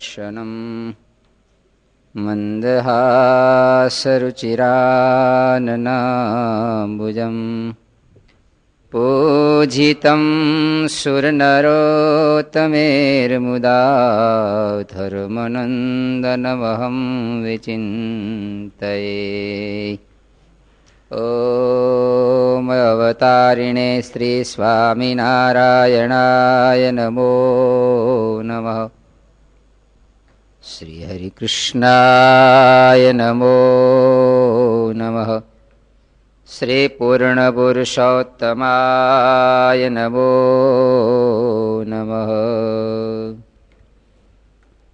क्षणं मन्दहासरुचिराननाम्बुजं पूजितं सुरनरोत्तमेर्मुदा धर्मनन्दनमहं विचिन्तये। ॐ अवतारिणे श्रीस्वामिनारायणाय नमो नमः। श्रीहरिकृष्णाय नमो नमः। श्रीपूर्णपुरुषोत्तमाय नमो नमः।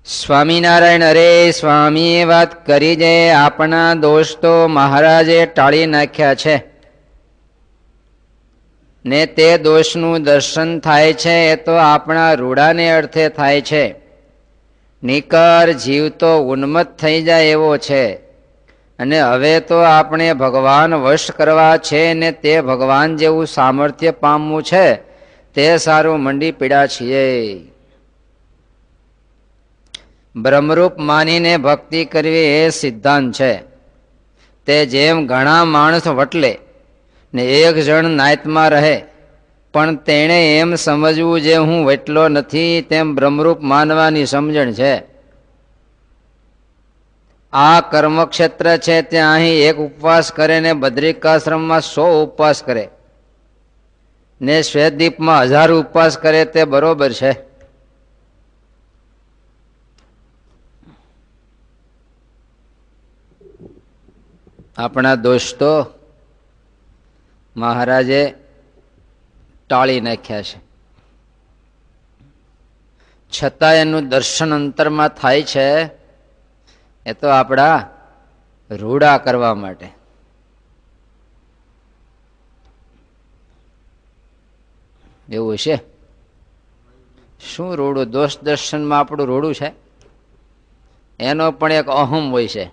સ્વામિનારાયણ અરે સ્વામીએ વાત કરી જે આપણા દોષ તો મહારાજે ટાળી નાખ્યા છે ને તે દોષનું દર્શન થાય છે એ તો આપણા રૂડાને અર્થે થાય છે. નિકર જીવ તો ઉન્મત્ત થઈ જાય એવો છે અને હવે તો આપણે ભગવાન વશ કરવા છે ને તે ભગવાન જેવું સામર્થ્ય પામવું છે તે સારું મંડી પીડા છીએ. બ્રહ્મરૂપ માનીને ભક્તિ કરવી એ સિદ્ધાંત છે. તે જેમ ઘણા માણસ વટલે ને એક જણ નાયતમાં રહે પણ તેણે એમ સમજવું જે હું વટલો નથી તેમ બ્રહ્મરૂપ માનવાની સમજણ છે. આ કર્મક્ષેત્ર છે ત્યાં અહીં એક ઉપવાસ કરે ને બદ્રિકાશ્રમમાં 100 ઉપવાસ કરે ને શ્વેતદીપમાં 1000 ઉપવાસ કરે તે બરોબર છે. આપણા દોષ તો મહારાજે ટાળી નાખ્યા છે છતાં એનું દર્શન અંતરમાં થાય છે એ તો આપણા રૂડા કરવા માટે. એવું છે શું રૂડું? દોષ દર્શનમાં આપણું રૂડું છે એનો પણ એક અહમ હોય છે.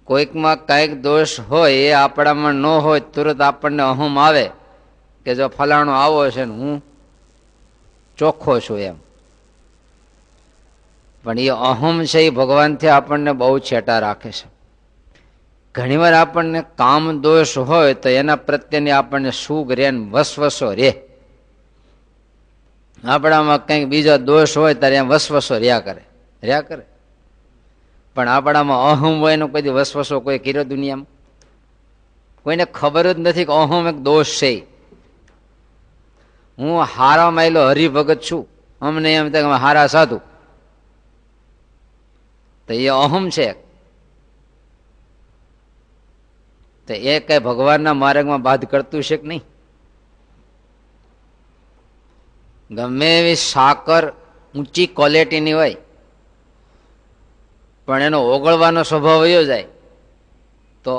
કોઈકમાં કાંઈક દોષ હોય એ આપણામાં ન હોય તુરત આપણને અહમ આવે કે જો ફલાણો આવો છે ને હું ચોખ્ખો છું એમ. પણ એ અહમ છે એ ભગવાનથી આપણને બહુ છેટા રાખે છે. ઘણીવાર આપણને કામ દોષ હોય તો એના પ્રત્યેની આપણને સુખ રે ને વસવસો રે. આપણામાં કંઈક બીજો દોષ હોય ત્યારે એમ વસવસો રહ્યા કરે. પણ આપણામાં અહમ હોય એનો કોઈ વસવસો કોઈ કર્યો દુનિયામાં? કોઈને ખબર જ નથી કે અહમ એક દોષ છે. હું હારા માયલો હરિભગત છું, અમને એમ થાય કે હારા સાધુ, તો એ અહમ છે. તો એ કઈ ભગવાનના માર્ગમાં બાધ કરતું છે કે નહીં? ગમે એવી સાકર ઊંચી ક્વોલિટીની હોય પણ એનો ઓગળવાનો સ્વભાવ વયો જાય તો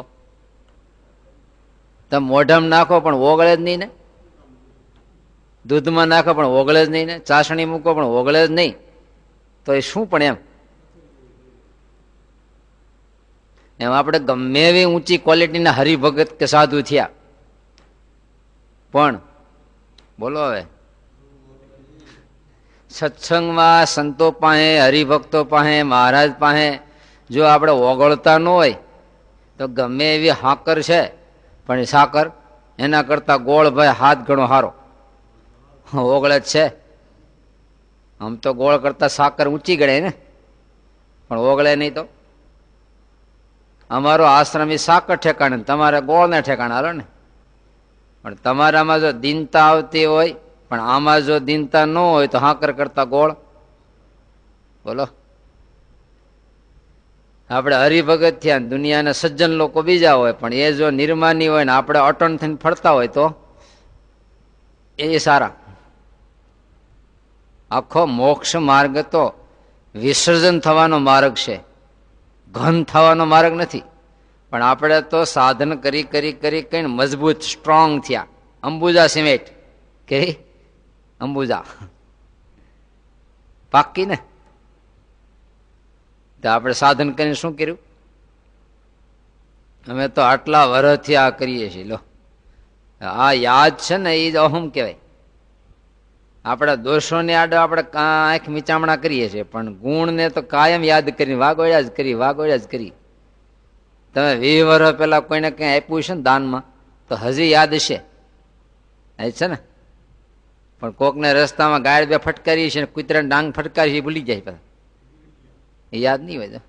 તમે મોઢામાં નાખો પણ ઓગળે જ નહીં ને, દૂધમાં નાખો પણ ઓગળે જ નહીં ને, ચાસણી મૂકો પણ ઓગળે જ નહીં, તો એ શું? પણ એમ આપણે ગમે એવી ઊંચી ક્વોલિટીના હરિભગત કે સાધુ થયા પણ બોલો હવે સત્સંગમાં સંતો પાસે, હરિભક્તો પાસે, મહારાજ પાસે જો આપણે ઓગળતા ન હોય તો ગમે એવી સાકર છે પણ એ સાકર એના કરતા ગોળ ભાઈ 7 ગણો સારો ઓગળે જ છે. આમ તો ગોળ કરતા સાકર ઊંચી ગળે ને પણ ઓગળે નહીં. તો અમારો આશ્રમ સાકર ઠેકાણે, તમારે ગોળને ઠેકાણે હાલો ને. પણ તમારામાં જો દીનતા આવતી હોય પણ આમાં જો દીનતા ન હોય તો હાકર કરતા ગોળ. બોલો, આપણે હરિભગત થયા, દુનિયાના સજ્જન લોકો બીજા હોય પણ એ જો નિર્માની હોય ને આપણે અટણ થઈને ફરતા હોય તો એ સારા. આખો મોક્ષ માર્ગ તો વિસર્જન થવાનો માર્ગ છે, ઘન થવાનો માર્ગ નથી. પણ આપણે તો સાધન કરી કરી કરી કઈ મજબૂત સ્ટ્રોંગ થયા. અંબુજા સિમેન્ટ કે અંબુજા પાકી ને, તો આપણે સાધન કરીને શું કર્યું? અમે તો આટલા વર્ષથી આ કરીએ છીએ. લો, આ યાદ છે ને એ જ અહમ કહેવાય. આપણા દોષોને આડો આપણે આંખ મીચામણા કરીએ છીએ, પણ ગુણને તો કાયમ યાદ કરીને વાગોળ્યા જ કરી. તમે 20 વર્ષ પહેલા કોઈને કઈ આપ્યું છે ને દાનમાં, તો હજી યાદ છે ને. પણ કોકને રસ્તામાં ગાય બે ફટકારી છે, કૂતરાને ડાંગ ફટકારી છે, ભૂલી જાય બધા, એ યાદ નહીં હોય.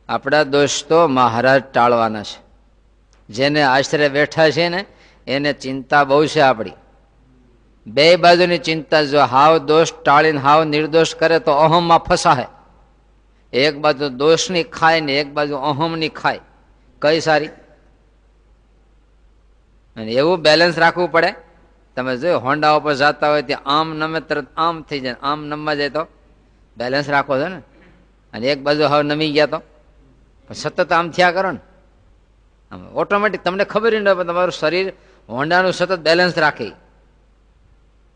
આપણા દોષ તો મહારાજ ટાળવાના છે. જેને આશરે બેઠા છે ને એને ચિંતા બહુ છે આપણી. બે બાજુની ચિંતા. જો હાવ દોષ ટાળીને હાવ નિર્દોષ કરે તો અહમમાં ફસાય. એક બાજુ દોષની ખાય ને એક બાજુ અહમની ખાય, કઈ સારી? અને એવું બેલેન્સ રાખવું પડે. તમે જો હોન્ડા ઉપર જતા હોય ત્યાં આમ નમે તરત આમ થઈ જાય, આમ નમવા જાય તો બેલેન્સ રાખો છો ને. અને એક બાજુ હવે નમી ગયા તો સતત આમ થયા કરો ને, ઓટોમેટિક તમને ખબર ન હોય, તમારું શરીર હોન્ડાનું સતત બેલેન્સ રાખે.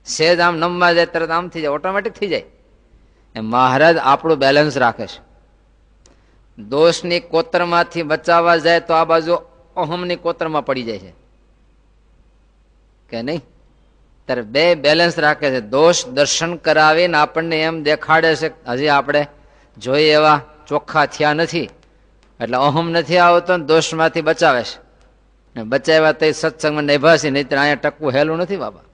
સેજ આમ નમવા જાય તરત આમ થઈ જાય, ઓટોમેટિક થઈ જાય. એ મહારાજ આપણું બેલેન્સ રાખે છે. દોષની કોતરમાંથી બચાવવા જાય તો આ બાજુ અહમની કોતરમાં પડી જાય છે કે નહીં. ત્યારે બે બેલેન્સ રાખે છે. દોષ દર્શન કરાવીને આપણને એમ દેખાડે છે હજી આપણે જોઈએ એવા ચોખ્ખા થયા નથી, એટલે અહમ નથી આવતો ને દોષમાંથી બચાવે છે. બચાવ્યા તો સત્સંગમાં નિભાશે, નહીં તો અહીંયા ટકવું હેલું નથી બાબા.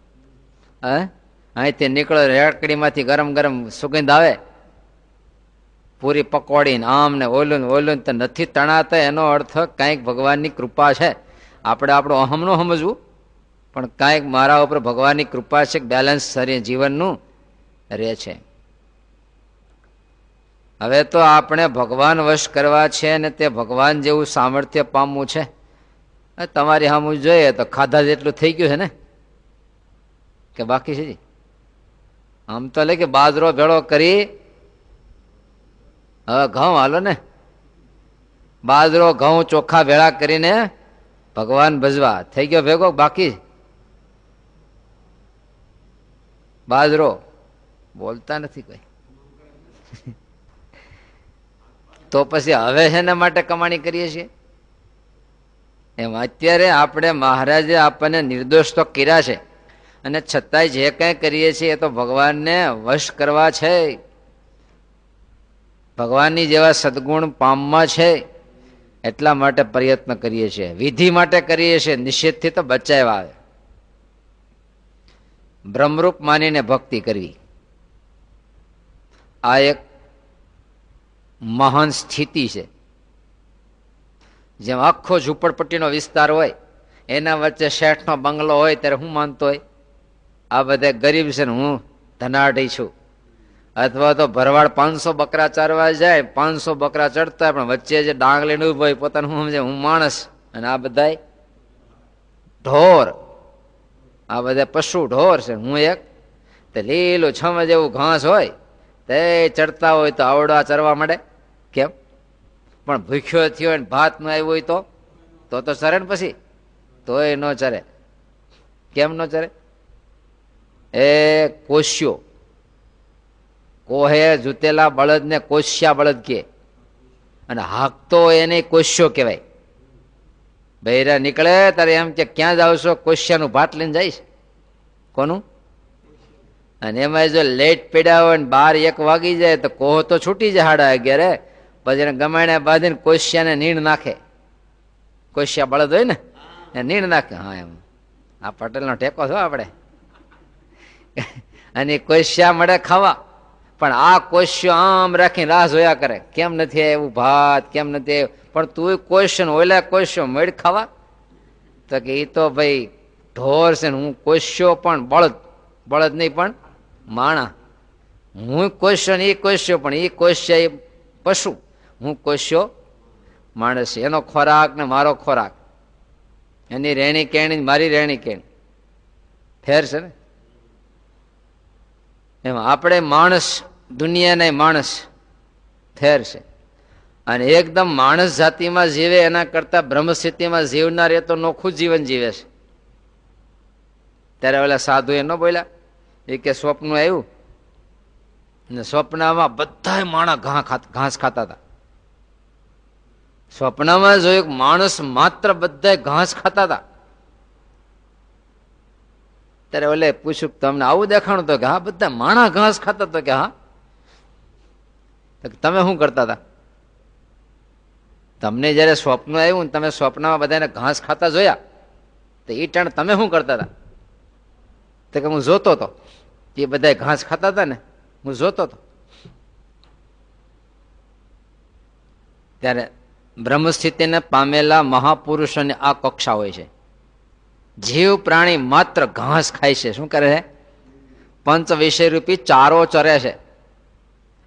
અહીંથી નીકળો રેકડીમાંથી ગરમ ગરમ સુગંધ આવે, પૂરી પકોડી ને આમ ને ઓલું તો નથી તણાતા. એનો અર્થ કંઈક ભગવાનની કૃપા છે. આપણે આપણું અહમ નું સમજવું, પણ કાંઈક મારા ઉપર ભગવાનની કૃપા છે, બેલેન્સ શરીર જીવનનું રહે છે. હવે તો આપણે ભગવાન વશ કરવા છે ને તે ભગવાન જેવું સામર્થ્ય પામવું છે. તમારી સામું જોઈએ તો ખાધા જેટલું થઈ ગયું છે ને, કે બાકી છે? આમ તો લે કે બાજરો ભેળો કરી, હવે ઘઉં હાલો ને, બાજરો ઘઉં ચોખ્ખા ભેળા કરીને ભગવાન ભજવા થઈ ગયો ભેગો. બાકી બાજરો બોલતા નથી કોઈ. તો પછી હવે શેના માટે કમાણી કરીએ છીએ? એમ અત્યારે આપણે મહારાજે આપણને નિર્દોષ તો કર્યા છે, અને છતાંય જે કંઈ કરીએ છીએ એ તો ભગવાનને વશ કરવા છે, ભગવાનની જેવા સદગુણ પામવા છે, એટલા માટે પ્રયત્ન કરીએ છીએ. વિધિ માટે કરીએ છીએ, નિષેધથી તો બચાવ્યા આવે. બ્રહ્મરૂપ માનીને ભક્તિ કરવી, આ એક મહાન સ્થિતિ છે. જેમ આખો ઝૂંપડપટ્ટીનો વિસ્તાર હોય, એના વચ્ચે શેઠનો બંગલો હોય, ત્યારે હું માનતો હોય આ બધા ગરીબ છે ને હું ધનાઢી છું. અથવા તો ભરવાડ 500 બકરા ચારવા જાય, 500 બકરા ચડતા, પણ વચ્ચે જે ડાંગ લઈને ઉભો હોય પોતાનું શું સમજે, હું માણસ, અને આ બધા ઢોર, આ બધા પશુ ઢોર છે. હું એક તે લીલું છમ જેવું ઘાસ હોય તે ચડતા હોય તો આવડા ચરવા માંડે. કેમ? પણ ભૂખ્યો થયો હોય ભાત ન આવ્યું હોય તો ચરે ને પછી? તોય ન ચરે. કેમ ન ચરે? એ કોશ્યો, કોહે જૂતેલા બળદ ને કોશ્યા બળદ કે, અને હાકતો એને કોશ્યો કહેવાય. બૈરા નીકળે ત્યારે એમ કે ક્યાં જાવ છો? કોશ્યાનું ભાત લઈને જઈશ. કોનું? અને એમાં જો લેટ પડ્યા હોય ને 12-1 વાગી જાય તો કોહ તો છૂટી જાય 11:30. પછી એને ગમાણ્યા બાંધીને કોશ્યાને નીણ નાખે. કોશ્યા બળદ હોય ને એ નીણ નાખે. હા, એમ આ પટેલનો ટેકો છો આપણે. અને કોશ્યા મળે ખાવા, પણ આ કોશ્યો આમ રાખીને રાહ જોયા કરે, કેમ નથી એવું ભાત, કેમ નથી? પણ તું કોશ્યો ઓલા કોશ્યો મળ ખાવા, તો કે એ તો ભાઈ ઢોર છે ને હું કોશ્યો પણ બળદ નહીં પણ માણા. હું કોશ્યો ને એ કોશ્યો, પણ એ કોશ્યા એ પશુ, હું કોશ્યો માણસ. એનો ખોરાક ને મારો ખોરાક, એની રહેણી કેણી મારી રહેણી કેણી ફેર છે ને. એમ આપણે માણસ, દુનિયાના માણસ ફેર છે. અને એકદમ માણસ જાતિમાં જીવે એના કરતા બ્રહ્મ સ્થિતિમાં જીવનાર એ તો નોખું જીવન જીવે છે. ત્યારે ઓલા સાધુ એ ન બોલ્યા, એ કે સ્વપ્ન આવ્યું ને સ્વપ્નમાં બધા માણસ ઘાસ ખાતા હતા. સ્વપ્નમાં જોયું માણસ માત્ર બધા ઘાસ ખાતા હતા. ત્યારે ઓલે પૂછ્યું તમને આવું દેખાણું તો કે હા બધા માણા ઘાસ ખાતા તો કે હા. તમે શું કરતા હતા? તમને જયારે સ્વપ્ન આવ્યું ને તમે સ્વપ્નમાં બધાને ઘાસ ખાતા જોયા તો એ ટાણે તમે શું કરતા હતા? તો કે હું જોતો હતો, એ બધા ઘાસ ખાતા હતા ને હું જોતો હતો. ત્યારે બ્રહ્મસ્થિતિને પામેલા મહાપુરુષોની આ કક્ષા હોય છે. જીવ પ્રાણી માત્ર ઘાસ ખાય છે. શું કરે છે? પંચ વિષય રૂપી ચારો ચરે છે.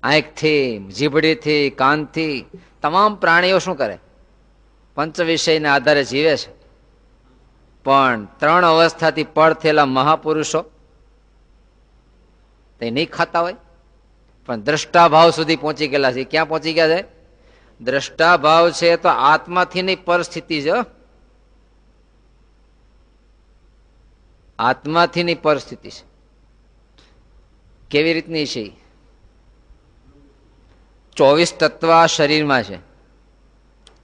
આંખથી, જીભડીથી, કાનથી તમામ પ્રાણીઓ શું કરે? પંચ વિષયના આધારે જીવે છે. પણ 3 અવસ્થાથી પળ થયેલા મહાપુરુષો તે નહીં ખાતા હોય, પણ દ્રષ્ટાભાવ સુધી પહોંચી ગયેલા છે. ક્યાં પહોંચી ગયા છે? દ્રષ્ટાભાવ છે તો આત્માથી ની પરિસ્થિતિ છે. આત્માથી ની પરિસ્થિતિ છે. કેવી રીતની છે? 24 તત્વ આ શરીરમાં છે.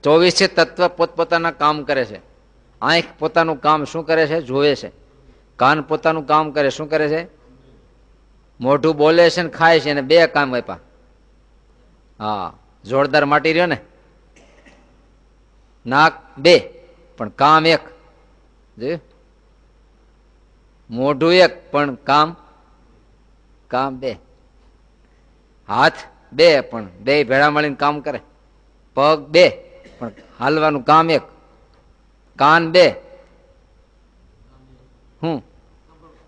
24 તત્વ પોતપોતાના કામ કરે છે. આંખ પોતાનું કામ શું કરે છે? જોવે છે. કાન પોતાનું કામ કરે શું કરે છે? મોઢું બોલે છે ને ખાય છે. અને 2 કામ આપ્યા. હા, જોરદાર માટી રહ્યો ને. નાક 2 પણ કામ 1. મોઢું 1 પણ કામ 2. હાથ 2 પણ 2 ભેળા મળીને કામ કરે. પગ 2 પણ હાલવાનું કામ 1. કાન 2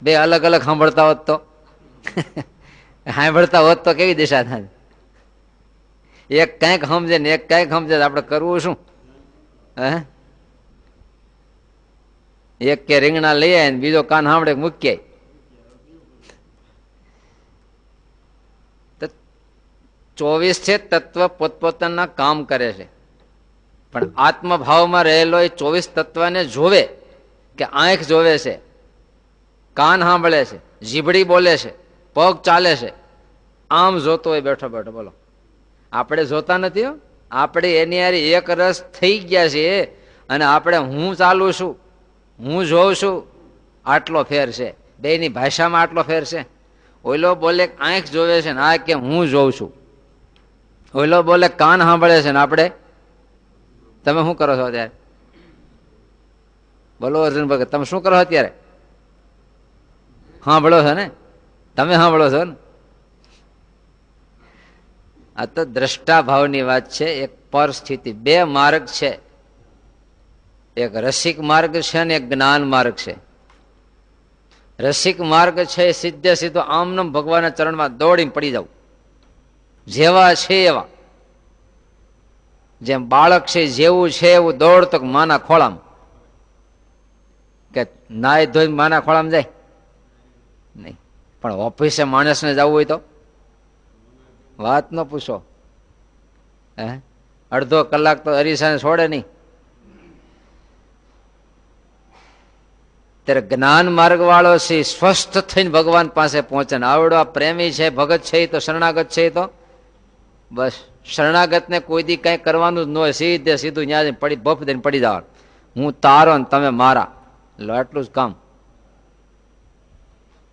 2 અલગ અલગ સાંભળતા હોત તો સાંભળતા હોત તો કેવી દિશા થાય? એક કઈક સમજે ને એક કઈક સમજે. આપણે કરવું શું? એક કે રીંગણા લઈ આવે ને બીજો કાન સાંભળે મૂકી. તો 24 તત્વ પોતપોતાના કામ કરે છે. પણ આત્મભાવમાં રહેલો એ 24 તત્વને જોવે કે આંખ જોવે છે, કાન સાંભળે છે, જીભડી બોલે છે, પગ ચાલે છે. આમ જોતો હોય બેઠો બેઠો. બોલો, આપણે જોતા નથી. આપણે એની હારે એક રસ થઈ ગયા છે. અને આપણે હું ચાલુ છું, હું જોઉં છું, આટલો ફેર છે. બેની ભાષામાં આટલો ફેર છે. ઓલો બોલે આંખ જોવે છે ને આ કે હું જોઉં છું. ઓલો બોલે કાન સાંભળે છે ને આપણે. તમે શું કરો છો અત્યારે? બોલો અર્જુન ભગત, તમે શું કરો છો અત્યારે? સાંભળો છો ને? તમે સાંભળો છો ને? આ તો દ્રષ્ટા ભાવની વાત છે. એક પરિસ્થિતિ. 2 માર્ગ છે. એક રસિક માર્ગ છે ને એક જ્ઞાન માર્ગ છે. રસિક માર્ગ છે સીધે સીધો આમનમ ભગવાનના ચરણમાં દોડીને પડી જાવ. જેવા છે એવા. જેમ બાળક છે જેવું છે એવું દોડતો માના ખોળામાં. કે નાય ધોઈ માના ખોળામાં જાય નહીં. પણ ઓફિસે માણસને જવું હોય તો વાત ન પૂછો. અડધો કલાક તો અરીસાને છોડે નહીં. ત્યારે જ્ઞાન માર્ગ વાળો છે સ્વસ્થ થઈને ભગવાન પાસે પહોંચે. આવડો આ પ્રેમી છે, ભગત છે, તો શરણાગત છે, તો બસ શરણાગતને કોઈ દી કઈ કરવાનું જ ન હોય. સીધે સીધું ન્યા પડી બફ દઈને પડી જવાનું. હું તારો ને તમે મારા. લો આટલું જ કામ.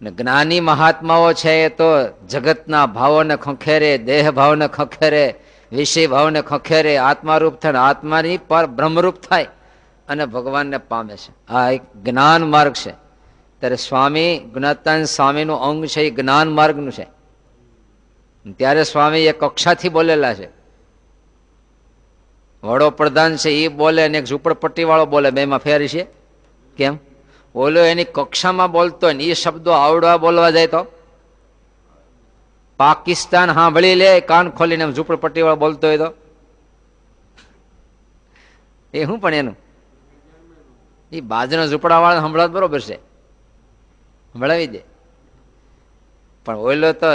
ને જ્ઞાની મહાત્માઓ છે એ તો જગતના ભાવોને ખંખેરે, દેહ ભાવને ખંખેરે, વિષય ભાવને ખંખેરે, આત્મારૂપ થાય, આત્માની પર બ્રહ્મરૂપ થાય અને ભગવાનને પામે છે. આ એક જ્ઞાન માર્ગ છે. ત્યારે સ્વામી ગુણાતીતાનંદ સ્વામીનું અંગ છે એ જ્ઞાન માર્ગનું છે. ત્યારે સ્વામી એ કક્ષાથી બોલેલા છે. વડોપ્રધાન છે એ બોલે અને એક ઝૂંપડપટ્ટી વાળો બોલે, બેમાં ફેર છે. કેમ? ઓલો એની કક્ષામાં બોલતો ને એ શબ્દો આવડવા બોલવા જાય તો પાકિસ્તાન સાંભળી લે કાન ખોલીને ઝૂંપડપટ્ટી વાળો બોલતો હોય તો એ શું? પણ એનું એ બાજુના ઝૂંપડા વાળા સંભળાવ બરોબર છે, સંભળાવી દે. પણ ઓલો તો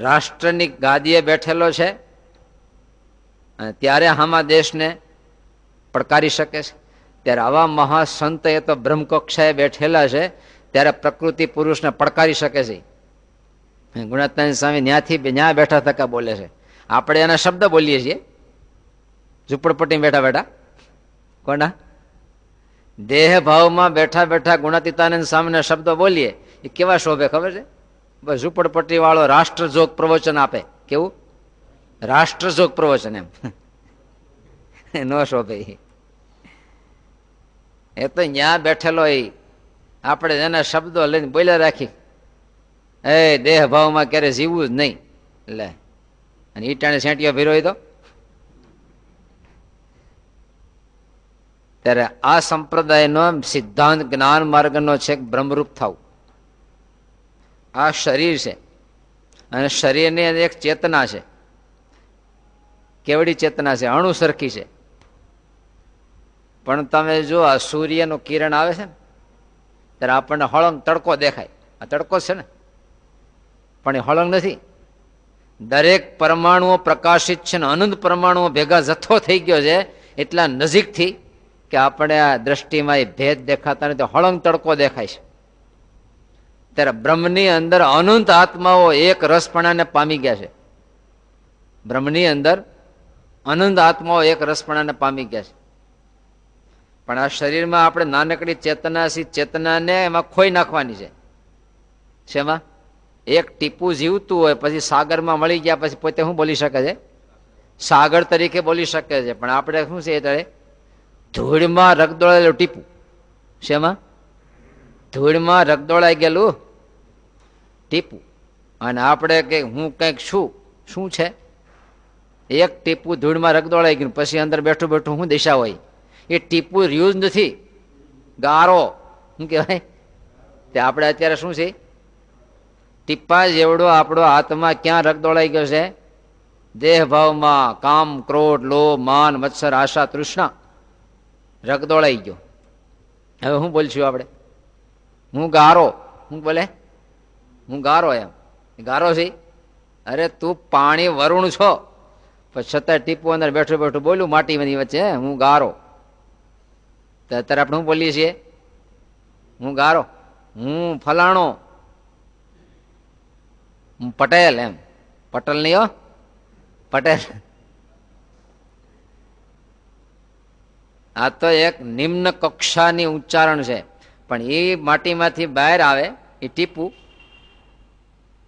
રાષ્ટ્રની ગાદીએ બેઠેલો છે અને ત્યારે આમાં દેશને પડકારી શકે છે. ત્યારે આવા મહાસંત એ તો બ્રહ્મકક્ષાએ બેઠેલા છે, ત્યારે પ્રકૃતિ પુરુષને પડકારી શકે છે. ગુણાતીતાનંદ સ્વામી ન્યા બેઠા થકા બોલે છે. આપણે એના શબ્દ બોલીએ છીએ ઝૂંપડપટ્ટી બેઠા બેઠા. કોના? દેહ ભાવમાં બેઠા બેઠા ગુણાતીતાનંદ સ્વામીના શબ્દો બોલીએ. એ કેવા શોભે ખબર છે? બસ ઝુંપડપટ્ટી વાળો રાષ્ટ્રજોગ પ્રવચન આપે. કેવું? રાષ્ટ્રજોગ પ્રવચન એમ ન શોભે. એ તો ત્યાં બેઠેલો આપણે એના શબ્દો લઈને બોલ્યા રાખી, એ દેહ ભાવમાં ક્યારે જીવવું જ નહીં. લે, અને ઈટાણે સેંટીઓ ભીરો તો ત્યારે આ સંપ્રદાયનો સિદ્ધાંત જ્ઞાન માર્ગનો છે બ્રહ્મરૂપ થવું. આ શરીર છે અને શરીરની અંદર એક ચેતના છે. કેવડી ચેતના છે? અણુ સરખી છે. પણ તમે જો આ સૂર્યનું કિરણ આવે છે ને ત્યારે આપણને હળંગ તડકો દેખાય. આ તડકો છે ને, પણ એ હળંગ નથી. દરેક પરમાણુઓ પ્રકાશિત છે ને અનંત પરમાણુઓ ભેગા જથ્થો થઈ ગયો છે એટલા નજીકથી કે આપણે આ દ્રષ્ટિમાં એ ભેદ દેખાતા નથી, હળંગ તડકો દેખાય છે. ત્યારે બ્રહ્મની અંદર અનંત આત્માઓ એક રસપણાને પામી ગયા છે. બ્રહ્મની અંદર અનંત આત્માઓ એક રસપણાને પામી ગયા છે. પણ આ શરીરમાં આપણે નાનકડી ચેતના છે, ચેતનાને એમાં ખોઈ નાખવાની છે. શેમાં? એક ટીપું જીવતું હોય પછી સાગરમાં મળી ગયા પછી પોતે શું બોલી શકે છે? સાગર તરીકે બોલી શકે છે. પણ આપણે શું છે ત્યારે ધૂળમાં રગદોળાયેલું ટીપું. શેમાં? ધૂળમાં રગદોળાઈ ગયેલું ટીપું. અને આપણે કે હું કંઈક શું છે? એક ટીપું ધૂળમાં રગદોળાઈ ગયું પછી અંદર બેઠું બેઠું શું દિશા હોય? એ ટીપું રહ્યું જ નથી, ગારો. શું કહેવાય? તે આપણે અત્યારે શું છે? ટીપા જેવડો આપણો આત્મા ક્યાં રગદોળાઈ ગયો છે? દેહ ભાવમાં કામ, ક્રોધ, લોભ, માન, મત્સર, આશા, તૃષ્ણા રગદોળાઈ ગયો. હવે હું બોલશું આપણે? હું ગારો. હું બોલે? હું ગારો. એમ ગારો છે? અરે તું પાણી વરુણ છો પણ છતાં ટીપું અંદર બેઠું બેઠું બોલ્યું માટીની વચ્ચે, હું ગારો. તો અત્યારે આપણે શું બોલીએ છીએ? હું ગારો, હું ફલાણો, હું પટેલ. એમ પટેલ નહીં હો, પટેલ. આ તો એક નિમ્ન કક્ષાની ઉચ્ચારણ છે. પણ એ માટીમાંથી બહાર આવે એ ટીપું,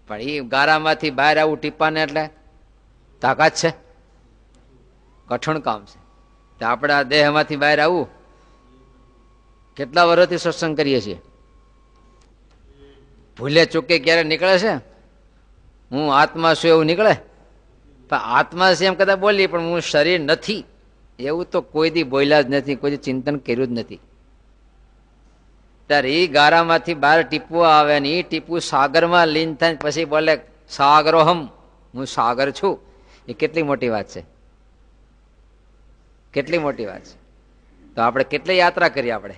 પણ એ ગારામાંથી બહાર આવું ટીપાને એટલે તાકાત છે? કઠણ કામ છે. તો આપણા દેહમાંથી બહાર આવવું કેટલા વર્ષથી સત્સંગ કરીએ છીએ, ભૂલે ચૂકે ક્યારે નીકળે છે? હું આત્મા છું એવું નીકળે? પણ આત્મા છે એમ કદાચ બોલીએ પણ હું શરીર નથી એવું તો કોઈ દી બોલ્યા જ નથી, કોઈ દી ચિંતન કર્યું જ નથી. ત્યારે એ ગારામાંથી બહાર ટીપું આવે ને એ ટીપું સાગરમાં લીન થાય પછી બોલે સાગરોહમ, હું સાગર છું. એ કેટલી મોટી વાત છે, કેટલી મોટી વાત છે. તો આપણે કેટલી યાત્રા કરી? આપણે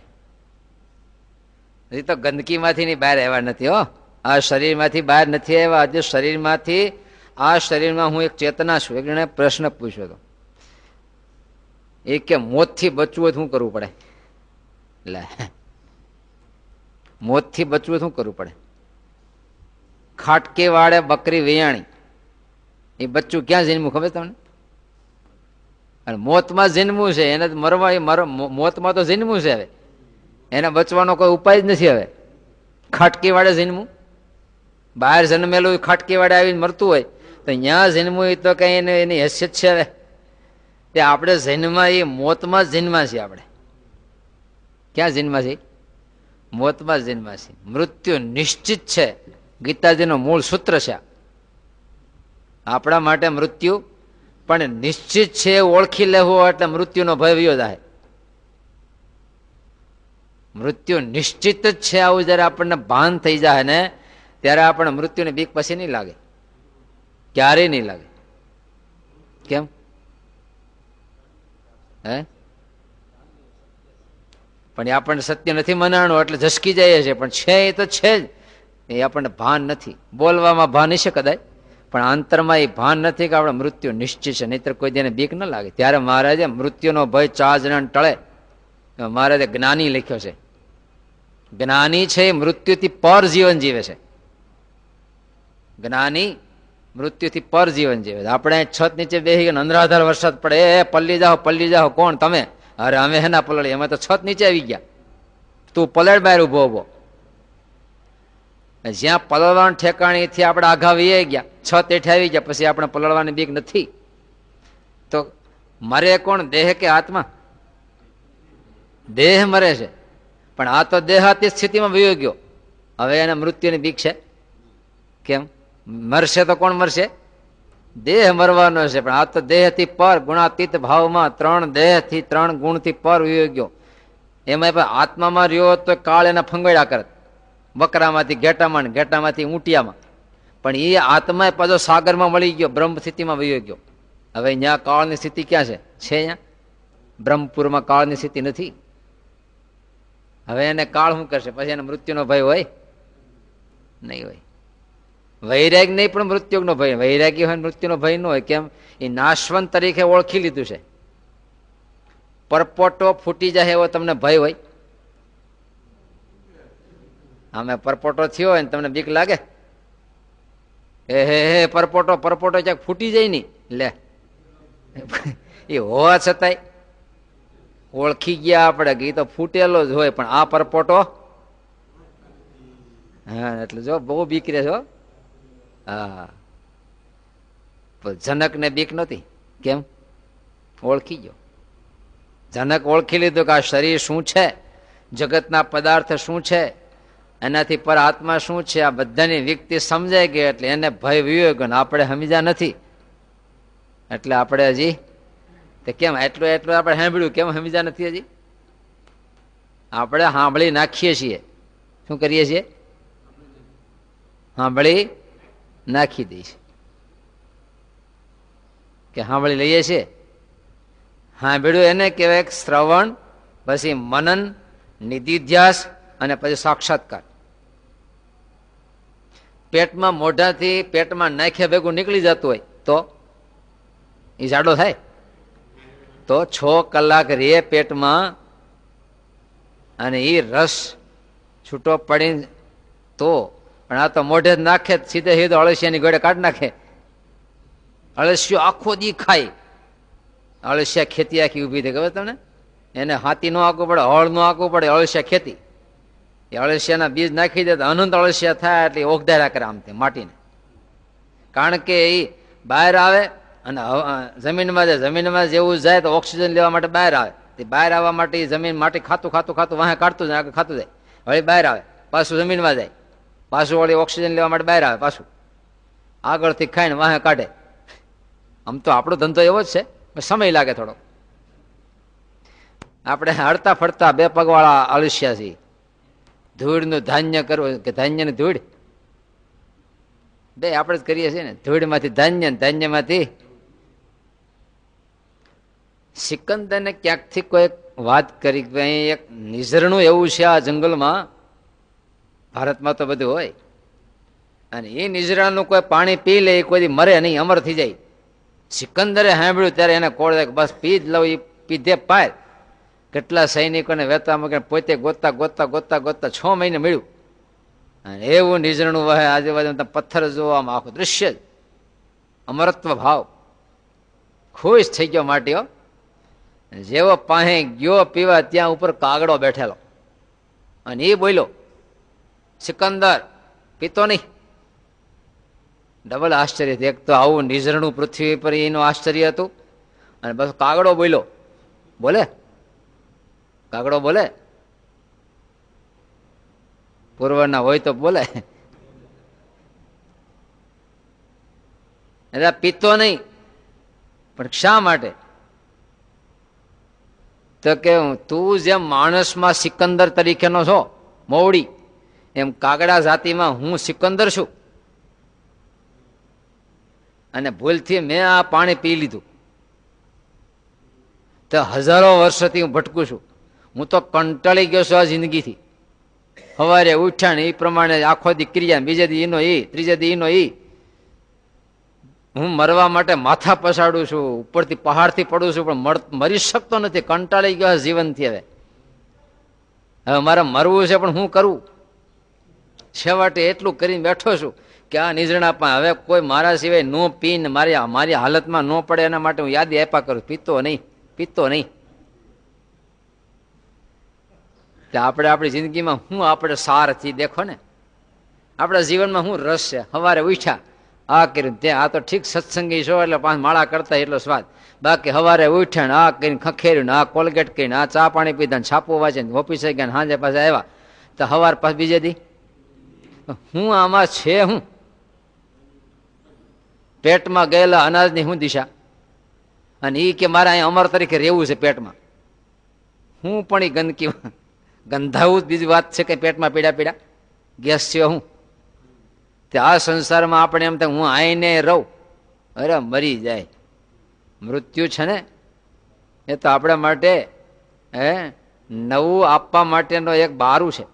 હજી તો ગંદકીમાંથી ની બહાર આવ્યા નથી હો, આ શરીરમાંથી બહાર નથી આવ્યા. આજે શરીરમાંથી, આ શરીરમાં હું એક ચેતના છું. એક જણે પ્રશ્ન પૂછ્યો હતો, એ કે મોતથી બચવું શું કરવું પડે? લે, મોતથી બચવું શું કરવું પડે? ખાટકી વાળે બકરી વિયાણી, એ બચ્ચું ક્યાં જન્મવું ખબર તમને? અને મોતમાં જન્મવું છે એને મરવા, મોતમાં તો જન્મવું છે. હવે એને બચવાનો કોઈ ઉપાય જ નથી. હવે ખાટકી વાળે જન્મવું, બહાર જન્મેલું ખાટકી વાળે આવીને મરતું હોય તો ત્યાં જન્મવું તો કઈ એની હેસિયત છે? હવે તે આપણે જન્મા એ મોતમાં જ જન્મા છીએ. આપણે ક્યાં જન્મા છીએ? મોતમાં જ જન્મા છીએ. મૃત્યુ નિશ્ચિત છે, ગીતાજીનું મૂળ સૂત્ર છે. આપણા માટે મૃત્યુ પણ નિશ્ચિત છે, ઓળખી લેવું એટલે મૃત્યુનો ભય વયો જાય. મૃત્યુ નિશ્ચિત જ છે. આવું જયારે આપણને ભાન થઈ જાય ને ત્યારે આપણે મૃત્યુની બીક પછી નહીં લાગે, ક્યારેય નહીં લાગે. કેમ? હે? પણ એ આપણને સત્ય નથી મનાણું એટલે ઝસકી જાય છે. પણ છે એ તો છે જ, એ આપણને ભાન નથી. બોલવામાં ભાન હશે કદાચ, પણ અંતરમાં એ ભાન નથી કે આપણે મૃત્યુ નિશ્ચિત છે. નહીતર કોઈ દેને બીક ન લાગે. ત્યારે મહારાજે મૃત્યુનો ભય 4 જણાને ટળે મહારાજે જ્ઞાની લખ્યો છે. જ્ઞાની છે મૃત્યુથી પર જીવન જીવે છે. જ્ઞાની મૃત્યુથી પર જીવન જીવે છે. આપણે છત નીચે બેસી ગયા, અંધરાધાર વરસાદ પડે, એ પલ્લી જાઓ કોણ તમે? અરે અમે હેના પલળી, અમે તો છત નીચે આવી ગયા, તું પલળ બહાર ઉભો ઉભો. જ્યાં પલળવાનું ઠેકાણીથી આપણે આઘા વી ગયા, છત હેઠે આવી ગયા, પછી આપણે પલળવાની બીક નથી. તો મરે કોણ, દેહ કે આત્મા? દેહ મરે છે, પણ આ તો દેહાતી સ્થિતિમાં વયો ગયો. હવે એને મૃત્યુની બીક છે કેમ? મરશે તો કોણ મરશે? દેહ મરવાનો છે, પણ આ તો દેહથી પર ગુણાતીત ભાવમાં 3 દેહથી 3 ગુણથી પર વયો ગયો. એમાં પણ આત્મામાં રહ્યો તો કાળ એના ફંગોળ્યા કરે, બકરામાંથી ઘેટામાં, ઘેટામાંથી ઊંટિયામાં. પણ એ આત્મા પાછો સાગરમાં મળી ગયો, બ્રહ્મ સ્થિતિમાં વયો ગયો. હવે ત્યાં કાળની સ્થિતિ ક્યાં છે? અહીંયા બ્રહ્મપુરમાં કાળની સ્થિતિ નથી. હવે એને કાળ શું કરશે? પછી એને મૃત્યુનો ભય હોય? નહીં હોય. વૈરાગ નહીં, પણ મૃત્યુનો ભય. વૈરાગી હોય મૃત્યુનો ભય ન હોય. કેમ? એ નાશવંત તરીકે ઓળખી લીધું છે. પરપોટો ફૂટી જાય એવો તમને ભય હોય? આમે પરપોટો થયો હોય ને તમને બીક લાગે? હે પરપોટો પરપોટો ક્યાંક ફૂટી જાય નહી લે, એ હોવા છતાંય ઓળખી ગયા આપણે કે એ તો ફૂટેલો જ હોય. પણ આ પરપોટો, હા, એટલે જો બહુ બીક રહે છો. હા, જનક ને બીક નહોતી. કેમ? ઓળખી ગયો. જનક ઓળખી લીધું કે આ શરીર શું છે, જગતના પદાર્થ શું છે, એનાથી પર આત્મા શું છે, આ બધાની વ્યક્તિ સમજાય ગઈ. એટલે એને ભય વિયો ગયો. આપણે સમજ્યા નથી એટલે આપણે હજી કેમ એટલું એટલું આપણે સાંભળ્યું, કેમ સમજ્યા નથી હજી? આપણે સાંભળી નાખીએ છીએ. શું કરીએ છીએ? સાંભળી નાખી દઈએ છીએ કે સાંભળી લઈએ છીએ. સાંભળ્યું એને કહેવાય શ્રવણ, પછી મનન, નિધિધ્યાસ અને પછી સાક્ષાત્કાર. પેટમાં મોઢાથી પેટમાં નાખ્યા ભેગું નીકળી જતું હોય તો એ જાડો થાય? તો 6 કલાક રે પેટમાં અને એ રસ છૂટો પડીને તો. પણ આ તો મોઢે જ નાખે, સીધે સીધો અળસિયાની ગોળે કાઢી નાખે. અળસિયો આખો દી ખાય. અળસિયા ખેતી આખી ઉભી થઈ, ખબર તમને? એને હાથી નો આંકવું પડે, હળ નો આંકવું પડે, અળસિયા ખેતી. એ અળસિયાના બીજ નાખી દે તો અનંત અળસિયા થાય. એટલે ઓગધારા કરે આમ તે માટીને. કારણ કે એ બહાર આવે અને જમીનમાં જાય, જમીનમાં જેવું જાય તો ઓક્સિજન લેવા માટે બહાર આવે. તે બહાર આવવા માટે જમીન માટી ખાતું ખાતું ખાતું વાહે કાઢતું જાય, આગળ ખાતું જાય. વળી બહાર આવે, પાછું જમીનમાં જાય, પાછું વળી ઓક્સિજન લેવા માટે બહાર આવે, પાછું આગળથી ખાઈને વાહે કાઢે. આમ તો આપણો ધંધો એવો જ છે, સમય લાગે થોડો. આપણે હડતા ફરતા 2 પગવાળા અળસિયા છીએ. ધૂળનું ધાન્ય કરવું કે ધાન્યની ધૂળ, બે આપણે જ કરીએ છીએ ને. ધૂળમાંથી ધાન્ય, ધાન્યમાંથી. સિકંદરને ક્યાંકથી કોઈ વાત કરી કે અહીં એક નિઝરણું એવું છે આ જંગલમાં. ભારતમાં તો બધું હોય, અને એ નિઝરણનું કોઈ પાણી પી લે કોઈ મરે નહીં, અમર થઈ જાય. સિકંદરે સાંભળ્યું ત્યારે એને કોળ બસ પી જ લઉં. એ પીધે પાર કેટલા સૈનિકોને વેતા મૂકે, પોતે ગોતતા ગોતતા ગોતતા ગોતતા 6 મહિને મળ્યું. અને એવું નિઝરણું વહે, આજુબાજુ પથ્થર જોવામાં આખું દૃશ્ય જ અમરત્વ ભાવ. ખુશ થઈ ગયો માટીઓ. જેવો પાસે ગયો પીવા, ત્યાં ઉપર કાગડો બેઠેલો. અને એ બોલ્યો, સિકંદર પીતો નહીં. ડબલ આશ્ચર્ય. એક તો આવું નિઝરણું પૃથ્વી પર એનું આશ્ચર્ય હતું, અને બસ કાગડો બોલ્યો. બોલે કાગડો બોલે, પૂર્વના હોય તો બોલે. એટલે પીતો નહીં. પણ શા માટે? તો કે તું જેમ માણસમાં સિકંદર તરીકેનો છો મોવડી, એમ કાગડા જાતિમાં હું સિકંદર છું. અને ભૂલથી મેં આ પાણી પી લીધું તો હજારો વર્ષોથી હું ભટકું છું. હું તો કંટાળી ગયો છું આ જિંદગીથી. સવારે ઉઠ્યા ને એ પ્રમાણે આખો દી ક્રિયા, બીજે દી એનો એ, ત્રીજે દી એનો એ. હું મરવા માટે માથા પસાડું છું, ઉપરથી પહાડથી પડું છું, પણ મરી શકતો નથી. કંટાળી ગયો જીવનથી. હવે મારે મરવું છે, પણ હું કરું? છેવટે એટલું કરીને બેઠો છું કે આ નિઝરણા હવે કોઈ મારા સિવાય નો પીને મારી હાલતમાં ન પડે એના માટે હું યાદી આપ્યા કરું, પીતો નહીં, પીતો નહીં. આપણે આપણી જિંદગીમાં હું આપણે સારથી દેખો ને, આપણા જીવનમાં શું રસ છે? સવારે ઉઠ્યા, આ કર્યું ત્યાં, આ તો ઠીક સત્સંગી છો એટલે પાંચ માળા કરતા એટલો સ્વાદ. બાકી સવારે ઉઠ્યા ને આ કરીને ખખેર્યું ને આ કોલગેટ કરીને આ ચા પાણી પીધા ને છાપો વાંચે ને ઓફિસે ગયા ને સાંજે પાછા આવ્યા તો સવાર પાછ બીજે દી હું આમાં છે હું? પેટમાં ગયેલા અનાજની શું દિશા? અને એ કે મારે અહીંયા અમર તરીકે રહેવું છે પેટમાં. હું પણ એ ગંદકી ગંધાવું જ બીજી વાત છે કે પેટમાં પીડા પીડા ગેસ છે હું? તે આ સંસારમાં આપણે એમ થાય હું આઈને રહું, અરે મરી જાય. મૃત્યુ છે ને એ તો આપણા માટે નવું આપવા માટેનો એક બારું છે.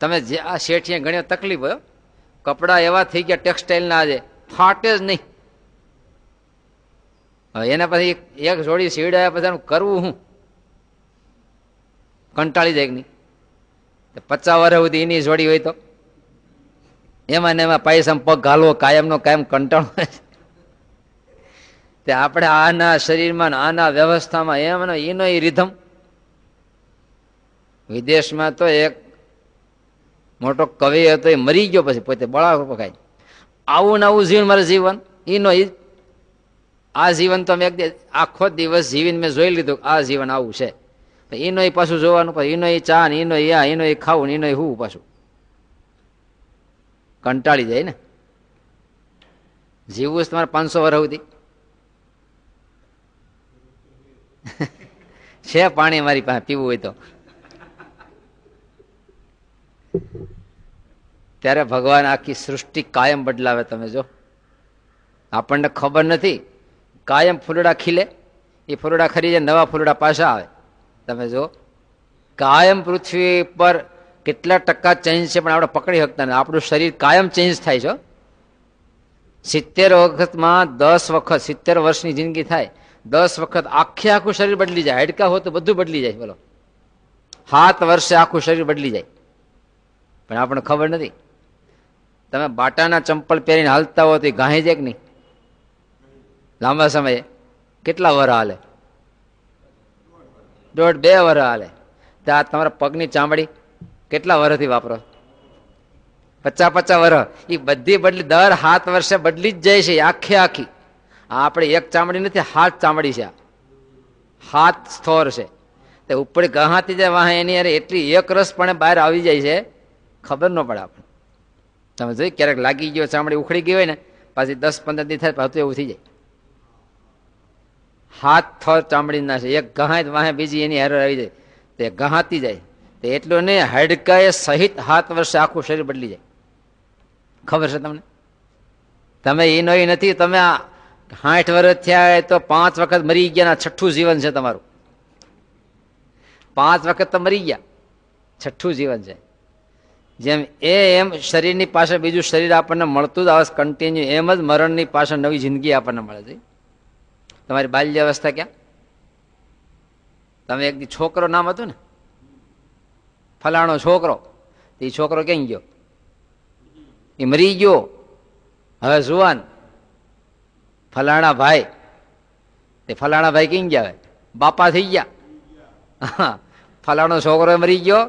તમે જે આ શેઠીએ ઘણી તકલીફ હોય, કપડાં એવા થઈ ગયા ટેક્સટાઇલના આજે ફાટે જ નહીં. એના પછી એક જોડી સીવડાયા પછી કરવું હું? કંટાળી જાય કે નહીં? 50 વર્ષ સુધી એની જોડી હોય તો એમાં ને એમાં પૈસા પગ ઘાલવો કાયમનો કાયમ કંટાળો. તે આપણે આના શરીરમાં આના વ્યવસ્થામાં એમ એનો એ રીધમ. વિદેશમાં તો એક મોટો કવિ હતો, એ મરી ગયો પછી પોતે બળા પકાય. આવું ને આવું જીવન મારે જીવન એનો આ જીવન તો મેં આખો દિવસ જીવીને મેં જોઈ લીધું આ જીવન આવું છે. એનો એ પાછું જોવાનું, પછી એનો એ ચા ને એનો એ ખાવું ને એનો એ હું પાછું કંટાળી જાય ને. જીવવું જ તમારે 500 વર્ષ સુધી છે પાણી મારી પાસે પીવું હોય તો. ત્યારે ભગવાન આખી સૃષ્ટિ કાયમ બદલાવે. તમે જો આપણને ખબર નથી, કાયમ ફૂલડા ખીલે, એ ફૂલડા ખરી જાય નવા ફૂલડા પાછા આવે. તમે જો કાયમ પૃથ્વી પર કેટલા ટકા ચેન્જ છે પણ આપણે પકડી શકતા નથી. આપણું શરીર કાયમ ચેન્જ થાય છે. 70 વખતમાં 10 વખત 70 વર્ષની જિંદગી થાય, 10 વખત આખું શરીર બદલી જાય. હાડકા હોય તો બધું બદલી જાય. બોલો 7 વર્ષે આખું શરીર બદલી જાય પણ આપણને ખબર નથી. તમે બાટાના ચંપલ પહેરીને હાલતા હો તો એ ગાહી જાય કે નહીં? લાંબા સમયે કેટલા વર હાલે? 1.5-2 વર હાલે. તો આ તમારા પગની ચામડી કેટલા વર્ષથી વાપરો? 50 વર્ષ. એ બધી બદલી દર 7 વર્ષે બદલી જ જાય છે આખે આખી. આપણે એક ચામડી નથી, 7 ચામડી છે. 7 સ્થોર છે. તે ઉપર ગહાતી જાય વાહ એની અરે એટલી એક રસ પણ બહાર આવી જાય છે, ખબર ન પડે આપણે. તમે જોઈ ક્યારેક લાગી ગયો ચામડી ઉખડી ગઈ હોય ને પાછી 10-15 દી થાય પાછું એવું થઈ જાય. 7 થર ચામડી ના છે. એક ગહાય વાહે બીજી એની હેર આવી જાય તે ગહાતી જાય. તે એટલું નહીં, હાડકાએ સહિત 7 વર્ષે આખું શરીર બદલી જાય. ખબર છે તમને? તમે એ નોઈ નથી. તમે 60 વર્ષ થયા તો 5 વખત મરી ગયા, 6ઠું જીવન છે તમારું. 5 વખત તો મરી ગયા, 6ઠું જીવન છે. જેમ એમ શરીરની પાસે બીજું શરીર આપણને મળતું જ આવે કન્ટિન્યુ, એમ જ મરણની પાસે નવી જિંદગી આપણને મળે છે. તમારી બાલ્ય અવસ્થા ક્યાં? તમે એક છોકરો નામ હતું ને, ફલાણો છોકરો, એ છોકરો ક્યાં ગયો? એ મરી ગયો. હવે જુવાન ફલાણા ભાઈ, તે ફલાણા ભાઈ ક્યાં ગયા? હવે બાપા થઈ ગયા. ફલાણો છોકરો મરી ગયો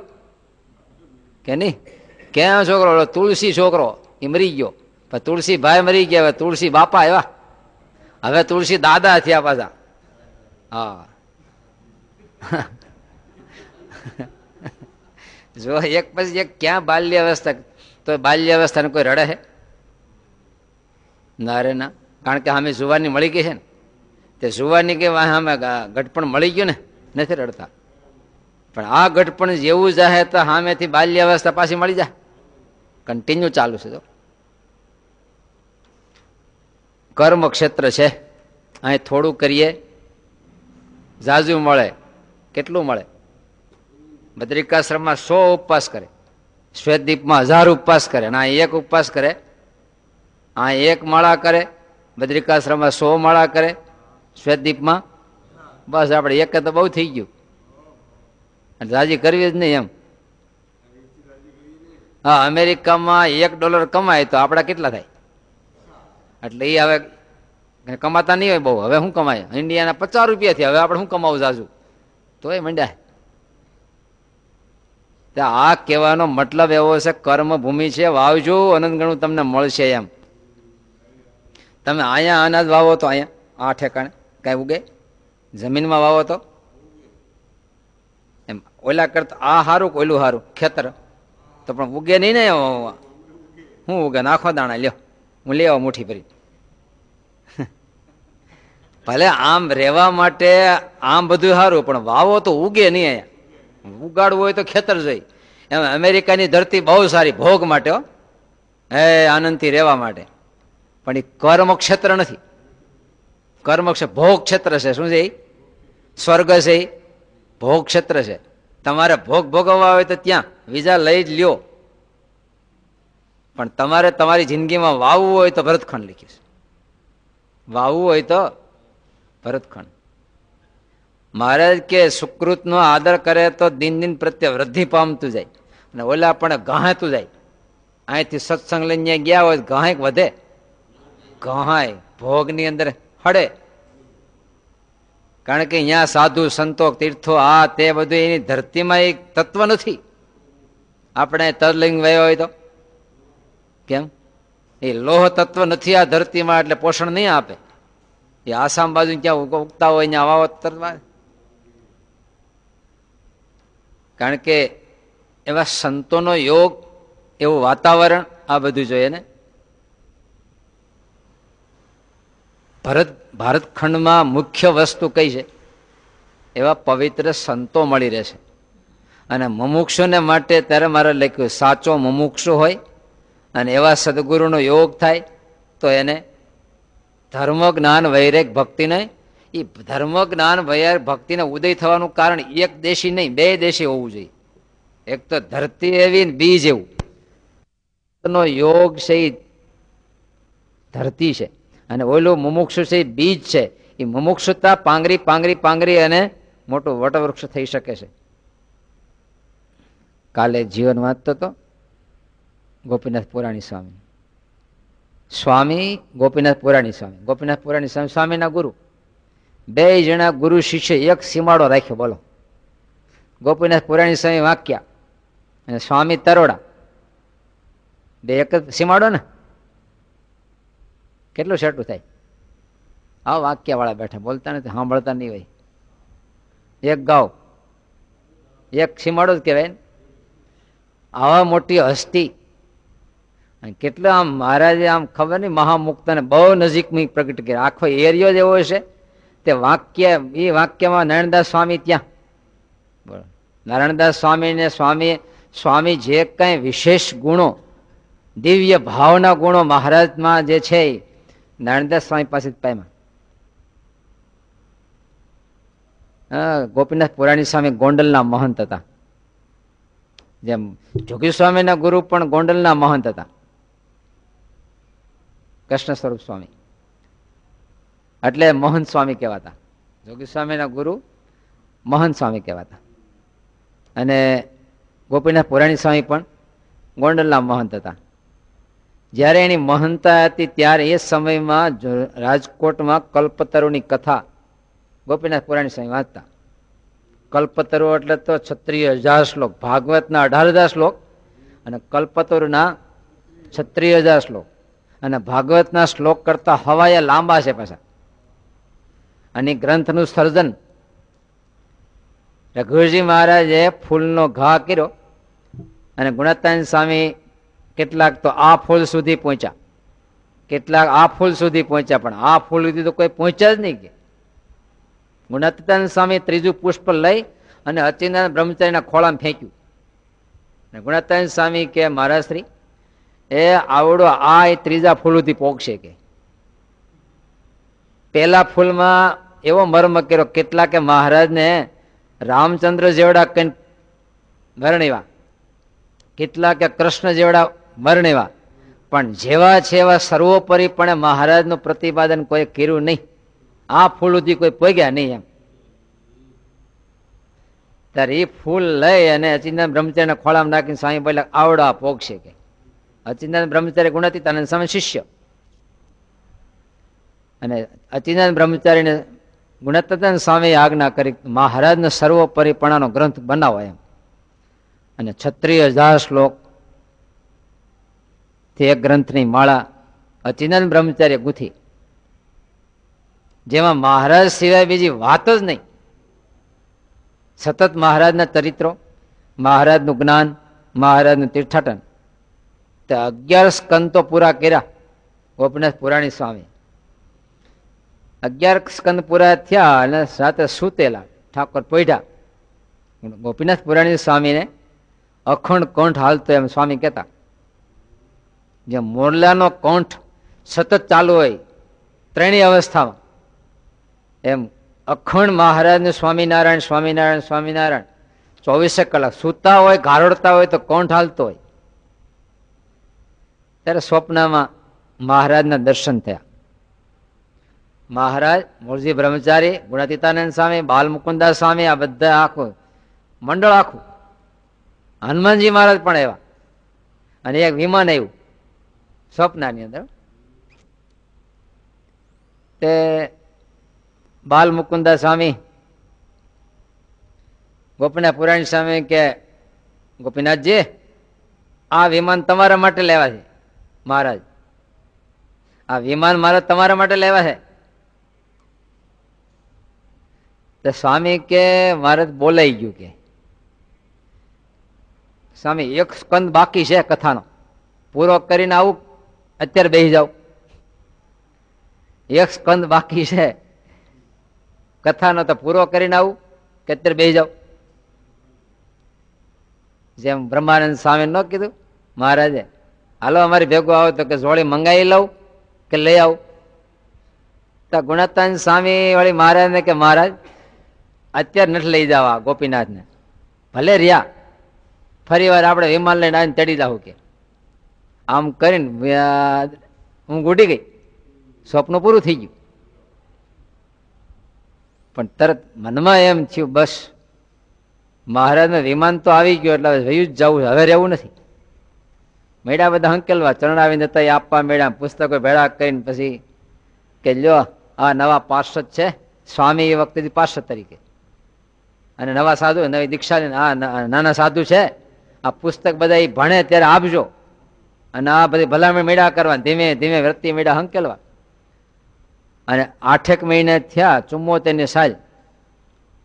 કે નહીં? ક્યાં છોકરો? તુલસી છોકરો એ મરી ગયો. પણ તુલસી ભાઈ મરી ગયા, હવે તુલસી બાપા આવ્યા, હવે તુલસી દાદા થયા પાછા. હા જો એક પછી એક ક્યાં બાલ્ય અવસ્થા. તો બાલ્ય અવસ્થાને કોઈ રડે છે? ના રે ના. કારણ કે અમે જુવાની મળી ગઈ છે ને, તે જુવાની કે અમે ગઢપણ મળી ગયું ને, નથી રડતા. પણ આ ગઢપણ જેવું જાહે તો સામેથી બાલ્ય અવસ્થા પાછી મળી જાય. કન્ટિન્યુ ચાલુ છે. તો કર્મ ક્ષેત્ર છે. અહીં થોડું કરીએ જાજુ મળે. કેટલું મળે? બદ્રિકાશ્રમમાં 100 ઉપવાસ કરે, શ્વેતદીપમાં 1000 ઉપવાસ કરે, અને આ 1 ઉપવાસ કરે. આ 1 માળા કરે, બદ્રિકાશ્રમમાં 100 માળા કરે, શ્વેતદીપમાં બસ આપણે 1 તો બહુ થઈ ગયું. રાજી કરવી જ નહીં એમ. હા, અમેરિકામાં $1 કમાય તો આપડા કેટલા થાય? એટલે એ હવે કમાતા નહીં હોય બહુ. હવે શું કમાય? ઇન્ડિયાના 50 રૂપિયા થી હવે આપણે શું કમાવું જાજુ? તો એ મંડ્યા. આ કહેવાનો મતલબ એવો છે, કર્મભૂમિ છે, વાવજો અનંત ગણું તમને મળશે એમ. તમે અહીંયા અનાજ વાવો તો અહીંયા આ ઠેકાણે કઈ ઉગે, જમીનમાં વાવો તો એમ ઓલા કરતા આ સારું કે ઓલું સારું ખેતર તો પણ ઉગે નહીં ને. શું ઉગે? નાખો દાણા, લ્યો હું લઈ આવો મુઠ્ઠી ભરી. ભલે આમ રહેવા માટે આમ બધું સારું, પણ વાવો તો ઉગે નહીં. અહીંયા ઉગાડવું હોય તો ખેતર જોઈ. એમ અમેરિકાની ધરતી બહુ સારી ભોગ માટે, આનંદથી રહેવા માટે, પણ એ કર્મ ક્ષેત્ર નથી. કર્મ ભોગ ક્ષેત્ર છે. શું છે? સ્વર્ગ છે, ભોગ ક્ષેત્ર છે. તમારે ભોગ ભોગવવા હોય તો ત્યાં વિઝા લઈ જ લ્યો, પણ તમારે તમારી જિંદગીમાં વાવવું હોય તો ભરતખંડ લખીશ. વાવવું હોય તો ભરતખંડ. મહારાજ કે સુકૃતનો આદર કરે તો દિન દિન પ્રત્યે વૃદ્ધિ પામતું જાય, અને ઓલા પણ ગહાતું જાય. અહીંથી સત્સંગ લઈને ગયા હોય ગહાય વધે, ગહાય ભોગની અંદર હડે. કારણ કે અહીંયા સાધુ સંતો તીર્થો આ તે બધું એની ધરતીમાં એક તત્વ નથી. આપણે તરલિંગ વયો હોય તો કેમ? એ લોહ તત્વ નથી આ ધરતીમાં, એટલે પોષણ નહીં આપે. એ આસામ બાજુ ક્યાં ઉગતા હોય ત્યાં વાવો તરવા. કારણ કે એવા સંતોનો યોગ, એવું વાતાવરણ, આ બધું જોઈએ ને. ભારતખંડમાં મુખ્ય વસ્તુ કઈ છે? એવા પવિત્ર સંતો મળી રહેશે. અને મુમુક્ષુને માટે ત્યારે મારે લખ્યું, સાચો મુમુક્ષુ હોય અને એવા સદગુરુનો યોગ થાય તો એને ધર્મ જ્ઞાન વૈરાગ ભક્તિ નહીં. એ ધર્મ જ્ઞાન વૈરાગ ભક્તિને ઉદય થવાનું કારણ એક દેશી નહીં, બે દેશી હોવું જોઈએ. એક તો ધરતી એવી, બીજ એવું. યોગ છે એ ધરતી છે, અને ઓલું મુમુક્ષુ છે એ બીજ છે. એ મુમુક્ષુતા પાંગરી પાંગરી પાંગરી અને મોટું વટવૃક્ષ થઈ શકે છે. કાલે જીવન વાંચતો હતો ગોપીનાથ પુરાણી સ્વામી. સ્વામી ગોપીનાથ પુરાણી સ્વામી, ગોપીનાથ પુરાણી સ્વામી સ્વામીના ગુરુ. બે જણા ગુરુ શિષ્ય એક સીમાડો રાખ્યો. બોલો, ગોપીનાથ પુરાણી સ્વામી વાક્યા અને સ્વામી તરોડા, બે એક જ સીમાડો ને. કેટલું સેટું થાય? આ વાક્ય વાળા બેઠા, બોલતા નથી, સાંભળતા નહીં હોય. એક ગાવ, એક સીમાડો જ કહેવાય ને. આવા મોટી હસ્તી, કેટલા આમ મહારાજે આમ ખબર નહીં મહામુક્તને બહુ નજીકમાં પ્રગટ કર્યા. આખો એરિયો જ એવો છે. તે વાક્ય, એ વાક્યમાં નારાયણદાસ સ્વામી ત્યાં બોલો. નારાયણદાસ સ્વામીને સ્વામી જે કઈ વિશેષ ગુણો, દિવ્ય ભાવના ગુણો મહારાજમાં જે છે, નારાયણદાસ સ્વામી પાસે જ પામ્યા. ગોપીનાથ પુરાણી સ્વામી ગોંડલના મહંત હતા. જેમ જોગી સ્વામીના ગુરુ પણ ગોંડલના મહંત હતા, કૃષ્ણ સ્વરૂપ સ્વામી, એટલે મોહન સ્વામી કહેવાતા. જોગી સ્વામીના ગુરુ મહંત સ્વામી કહેવાતા. અને ગોપીનાથ પુરાણી સ્વામી પણ ગોંડલના મહંત હતા. જ્યારે એની મહંતા હતી ત્યારે એ સમયમાં રાજકોટમાં કલ્પતરુની કથા ગોપીનાથ પુરાણી સ્વામી વાંચતા. કલ્પતરુ એટલે તો 36,000 શ્લોક, ભાગવતના 18,000 શ્લોક અને કલ્પતરુના 36,000 શ્લોક. અને ભાગવતના શ્લોક કરતા હવાયા લાંબા છે પાછા. અને ગ્રંથનું સર્જન રઘુજી મહારાજે ફૂલનો ઘા કર્યો, અને ગુણાતાન સ્વામી કેટલાક તો આ ફૂલ સુધી પહોંચ્યા, કેટલાક આ ફૂલ સુધી પહોંચ્યા, પણ આ ફૂલ સુધી તો કોઈ પહોંચ્યા જ નહીં. કે ગુણાતીતાનંદ સ્વામી ત્રીજું પુષ્પ લઈ અને અચિંતાનંદ બ્રહ્મચારીના ખોળામાં ફેંક્યું. ગુણાતીતાનંદ સ્વામી કે મહારાજ શ્રી, એ આવડો આ ત્રીજા ફૂલ સુધી પોગશે. કે પેલા ફૂલમાં એવો મર્મ કર્યો, કેટલાકે મહારાજને રામચંદ્ર જેવડા કઈ વર્ણવ્યા, કેટલાકે કૃષ્ણ જેવડા વર્ણવ્યા, પણ જેવા છે એવા સર્વોપરીપણે મહારાજનું પ્રતિપાદન કોઈ કર્યું નહીં. આ ફૂલ સુધી કોઈ પોગ્યા નહીં એમ. ત્યારે એ ફૂલ લઈ અને અચિંતાનંદ બ્રહ્મચારીના ખોળામાં નાખીને સ્વામી બોલ્યા, આવડા પોગશે. કે અચિંતાનંદ બ્રહ્મચારી ગુણાતીતાનંદ સ્વામી શિષ્ય, અને અચિંતાનંદ બ્રહ્મચારીને ગુણાતીતાનંદ સ્વામી આજ્ઞા કરી મહારાજનો સર્વોપરીપણાનો ગ્રંથ બનાવો એમ. અને 36,000 શ્લોક થી એક ગ્રંથની માળા અચિંતન બ્રહ્મચાર્ય ગૂંથી, જેમાં મહારાજ સિવાય બીજી વાત જ નહીં. સતત મહારાજના ચરિત્રો, મહારાજનું જ્ઞાન, મહારાજનું તીર્થાટન. તે 11 સ્કંદ તો પૂરા કર્યા ગોપીનાથ પુરાણી સ્વામી. 11 સ્કંદ પૂરા થયા અને સાથે સૂતેલા ઠાકોર પોઢ્યા. ગોપીનાથ પુરાણી સ્વામીને અખંડ કંઠ હાલતો એમ સ્વામી કહેતા. જે મોરલાનો કંઠ સતત ચાલુ હોય ત્રણેય અવસ્થામાં, એમ અખંડ મહારાજને સ્વામિનારાયણ સ્વામિનારાયણ સ્વામિનારાયણ 24 કલાક સૂતા હોય, ગારોડતા હોય તો કંઠ હાલતો હોય. ત્યારે સ્વપ્નમાં મહારાજના દર્શન થયા. મહારાજ, મૂળજી બ્રહ્મચારી, ગુણાતીતાનંદ સ્વામી, બાલમુકુદાસ સ્વામી, આ બધા આખું મંડળ આખું. હનુમાનજી મહારાજ પણ આવ્યા અને એક વિમાન આવ્યું સ્વપ્નાની અંદર. તે બાલમુકુદાસ સ્વામી ગોપીનાથ પુરાણી સ્વામી કે, ગોપીનાથજી, આ વિમાન તમારા માટે લેવા છે. મહારાજ, આ વિમાન મારે તમારા માટે લેવા છે. તો સ્વામી કે મારે બોલાઈ ગયું કે સ્વામી એક સ્કંદ બાકી છે કથાનો, પૂરો કરીને આવું, અત્યારે બેસી જાવ. એક સ્કંદ બાકી છે કથાનો, તો પૂરો કરીને આવું કે અત્યારે બેસી જાવ. જેમ બ્રહ્માનંદ સ્વામી ન કીધું મહારાજે, હાલો અમારી ભેગો આવો, તો કે જોડી મંગાવી લઉં કે લઈ આવું. તો ગુણાતાન સ્વામી વાળી મહારાજને કે મહારાજ અત્યારે નથી લઈ જવા ગોપીનાથને, ભલે રહ્યા, ફરી વાર આપણે વિમાન લઈને આવીને ચડી જાવ કે. આમ કરીને હું ઉડી ગઈ, સ્વપ્ન પૂરું થઈ ગયું. પણ તરત મનમાં એમ થયું, બસ મહારાજનું વિમાન તો આવી ગયું એટલે વયું જ જવું, હવે રહેવું નથી. મેળા બધા હંકેલવા, ચરણાવીને જતા આપવા મેળા, પુસ્તકો ભેળા કરીને પછી કે લ્યો આ નવા પાર્ષદ છે. સ્વામી એ વખતે પાર્ષદ તરીકે, અને નવા સાધુ, નવી દીક્ષા, આ નાના સાધુ છે, આ પુસ્તક બધા એ ભણે ત્યારે આપજો. અને આ બધી ભલામણ મેળા કરવા, ધીમે ધીમે વૃત્તિ મેળા હંકેલવા. અને 8 મહિને થયા 74ની સાલ.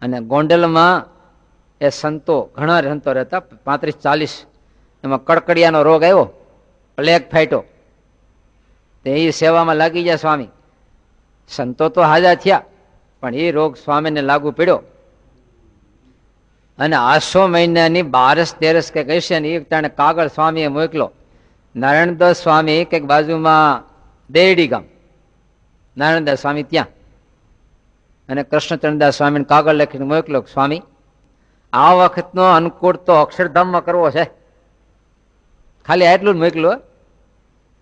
અને ગોંડલમાં એ સંતો, ઘણા સંતો રહેતા, 35-40. એમાં કડકડિયાનો રોગ આવ્યો, પ્લેગ ફાટ્યો. તે એ સેવામાં લાગી ગયા સ્વામી. સંતો તો હાજા થયા, પણ એ રોગ સ્વામીને લાગુ પડ્યો. અને 800 મહિનાની 12-13 કે કહીશે ને, એક ટાણે કાગળ સ્વામીએ મોકલો. નારાયણદાસ સ્વામી કંઈક બાજુમાં દેરડી ગામ, નારાયણદાસ સ્વામી ત્યાં, અને કૃષ્ણચંદ્રદાસ સ્વામીને કાગળ લખીને મોકલો, સ્વામી આ વખતનો અનુકૂળ તો અક્ષરધામમાં કરવો છે. ખાલી આટલું જ મોકલું.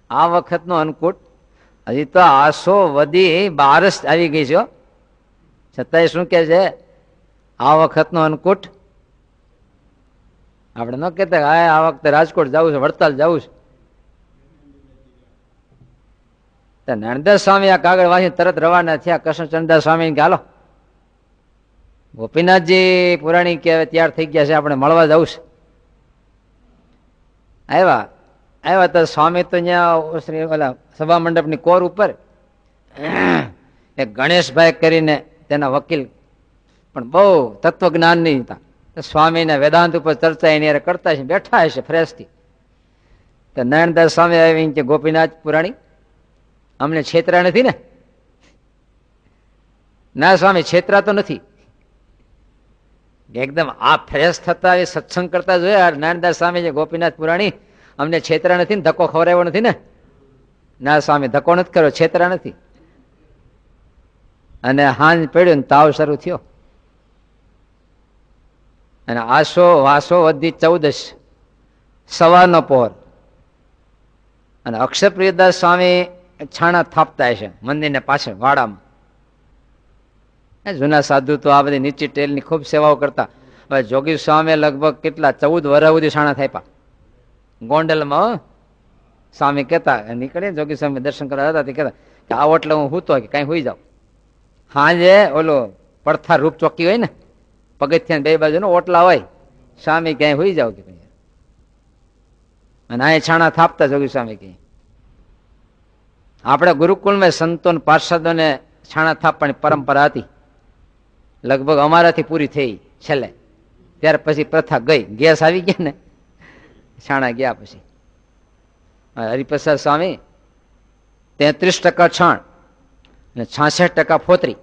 આ વખતનો અનુકૂળ હજી તો 800 વધી 12 આવી ગઈ છે, છતાંય શું કે છે આ વખતનો અનુકૂળ. આપણે ન કહેતા આ વખતે રાજકોટ જવું છે, વડતાલ જવું છે. નારાયણદાસ સ્વામી આ કાગળ વાંચી તરત રવાના થયા. કૃષ્ણચંદ્રદાસ સ્વામી કે હાલો ગોપીનાથજી પુરાણી કે તૈયાર થઈ ગયા છે, આપણે મળવા જવું છે. આવ્યા તો સ્વામી તો ત્યાં ઓલા સભા મંડપની કોર ઉપર એક ગણેશભાઈ કરીને તેના વકીલ, પણ બહુ તત્વજ્ઞાન નહીં હતા. સ્વામીને વેદાંત ઉપર ચર્ચા એની કરતા છે, બેઠા હશે ફ્રેશથી. તો નારાયણદાસ સ્વામી આવી કે ગોપીનાથ પુરાણી અમને છેતરા નથી ને? ના સ્વામી, છેતરા તો નથી. એકદમ આ ફ્રેશ થતા એ સત્સંગ કરતા જોયા નારાયણદાસ સ્વામી છે, ગોપીનાથ પુરાણી અમને છેતરા નથી ને, ધક્કો ખવડાવ્યો નથી ને? ના સ્વામી, ધક્કો નથી કર્યો, છેતરા નથી. અને હાંજ પડ્યું ને તાવ શરૂ થયો. અને વાસો વધી 14 સવારનો પહોર. અને અક્ષરપ્રિયદાસ સ્વામી છાણા થાપતા છે મંદિરને પાછળ વાડામાં. જૂના સાધુ તો આ બધી નીચી ટેલની ખૂબ સેવાઓ કરતા. હવે જોગી સ્વામી લગભગ કેટલા 14 વર્ષ સુધી છાણા થાપ્યા ગોંડલમાં. સ્વામી કહેતા, નીકળે જોગી સ્વામી દર્શન કરવા હતા, તે કહેતા કે આવો એટલે હું હૂતો કે કઈ હોઈ જાઉં. હાજે ઓલો પડથા રૂપ ચોકી હોય ને, પગથિયા બે બાજુ ને ઓટલા હોય, સ્વામી ક્યાંય હોઈ જાવ કે અને અહીં છાણા થાપતા જોગી સ્વામી કે આપણે ગુરુકુળમાં સંતો પાર્ષદોને છાણા થાપવાની પરંપરા હતી, લગભગ અમારાથી પૂરી થઈ છેલ્લે. ત્યાર પછી પ્રથા ગઈ, ગેસ આવી ગયા ને છાણા ગયા. પછી હરિપ્રસાદ સ્વામી 33% છાણ અને 66% ફોતરી,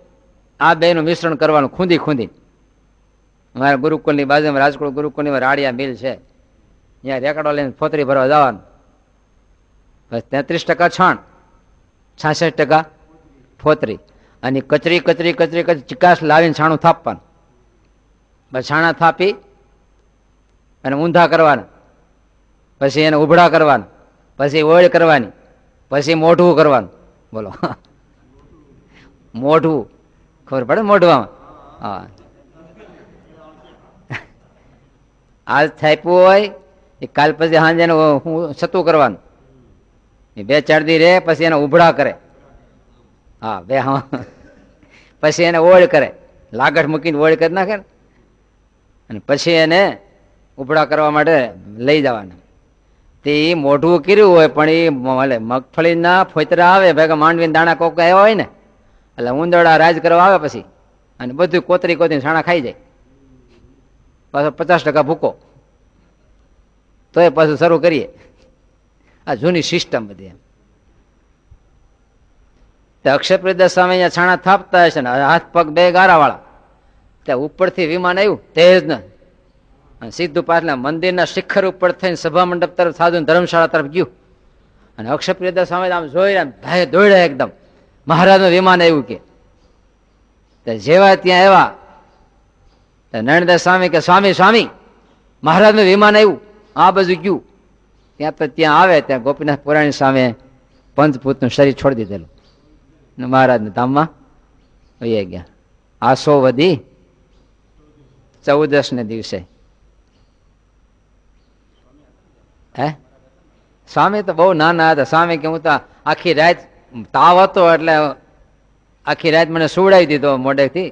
આ બેનું મિશ્રણ કરવાનું ખૂંદી ખૂંદી. અમારા ગુરુકુળની બાજુમાં રાજકોટ ગુરુકુળની રાડિયા મિલ છે, ત્યાં રેકડો લઈને ફોતરી ભરવા જવાનું. બસ 33% છાણ, 66% ફોતરી, અને કચરી કચરી કચરી કચરી ચિકાસ લાવીને છાણું થાપવાનું. બસ છાણા થાપી અને ઊંધા કરવાના, પછી એને ઉભડા કરવાના, પછી ઓળ કરવાની, પછી મોઢું કરવાનું. બોલો મોઢું ખબર પડે મોઢવામાં? હા, આજ થાપ્યું હોય એ કાલ પછી સાંજે હું સતું કરવાનું, એ 2-4 દી રે પછી એને ઉભડા કરે. હા બે હા, પછી એને ઓળ કરે, લાગઠ મૂકીને ઓળ કરી નાખે ને, અને પછી એને ઉભડા કરવા માટે લઈ જવાના. તે એ મોઢું કર્યું હોય પણ એ મગફળીના ફોતરા આવે ભેગા, માંડવીના દાણા કોક આવ્યા હોય ને, એટલે ઉંદરડા રાજ કરવા આવે પછી, અને બધું કોતરી કોતરી છાણા ખાઈ જાય. પાછો 50% ભૂકો, તો એ પાછું શરૂ કરીએ. આ જૂની સિસ્ટમ બધી. એમ અક્ષયપ્રદ સ્વામી અહીંયા છાણા થાપતા હશે ને, હાથ પગ બે ગારા વાળા. ત્યાં ઉપરથી વિમાન આવ્યું તેજ ને, સીધું પાછલા મંદિરના શિખર ઉપર થઈને સભા મંડપ તરફ સાધુ ધર્મશાળા તરફ ગયું. અને અક્ષયપ્રદ સ્વામી આમ જોઈ ભાઈ દોડ્યા એકદમ, મહારાજનું વિમાન આવ્યું કે. જેવા ત્યાં આવ્યા નયનદાસ સ્વામી કે સ્વામી સ્વામી મહારાજનું વિમાન આવ્યું, આ બાજુ ગયું. ત્યાં તો ત્યાં આવે ત્યાં ગોપીનાથ પુરાણી સામે પંચભૂતનું શરીર છોડી દીધેલું, મહારાજને ધામમાં વહી ગયા. આસો વધી 14 ને દિવસે. હે સ્વામી તો બહુ નાના હતા. સ્વામી કે હું તો આખી રાત તાવ હતો એટલે આખી રાત મને સુવડાવી દીધો મોઢેથી.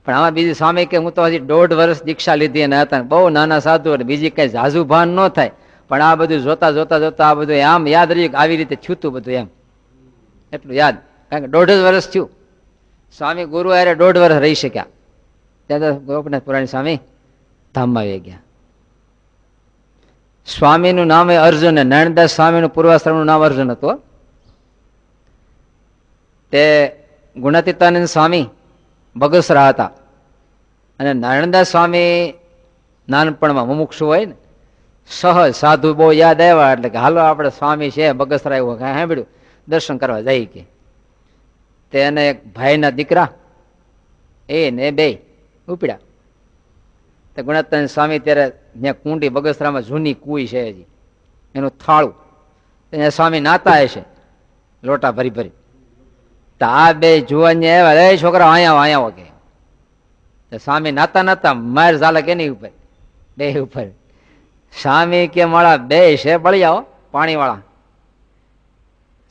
પણ આમાં બીજી સ્વામી કે હું તો હજી 1.5 વર્ષ દીક્ષા લીધી અને હતા, બહુ નાના સાધુ, એટલે બીજી કઈ ઝાઝુ ભાન ન થાય. પણ આ બધું જોતા જોતા જોતા આ બધું આમ યાદ રહ્યું કે આવી રીતે થયું બધું, એમ એટલું યાદ. કારણ કે 1.5 વર્ષ થયું. સ્વામી ગુરુ અરે 1.5 વર્ષ રહી શક્યા. ત્યાં તો ગોપીનાથ પુરાણી સ્વામી ધામમાં આવી ગયા. સ્વામીનું નામ એ અર્જુન, નયનદાસ સ્વામીનું પૂર્વાશ્રમનું નામ અર્જુન હતું. તે ગુણાતીતાનંદ સ્વામી બગસરા હતા, અને નયનદાસ સ્વામી નાનપણમાં મુમુક્ષુ હોય ને, સહજ સાધુ બહુ યાદ આવ્યા એટલે કે હાલો આપણે સ્વામી છે બગસરા એવું સાંભળ્યું, દર્શન કરવા જઈ કે. તેને એક ભાઈના દીકરા એ ને બે ઉપડ્યા. તો ગુણાતીતાનંદ સ્વામી ત્યારે ત્યાં કુંડી બગસરામાં જૂની કુઈ છે હજી, એનું થાળું, ત્યાં સ્વામી નાતા હશે લોટા ભરી ભરી. તો આ બે જુવાન આવ્યા, એ છોકરા અહીંયા આવો કે. સ્વામી નાતા નાતા માર ઝાલે કે નહીં ઉપર, બે ઉપર. સ્વામી કે માળા બે છે બળિયાઓ પાણી વાળા,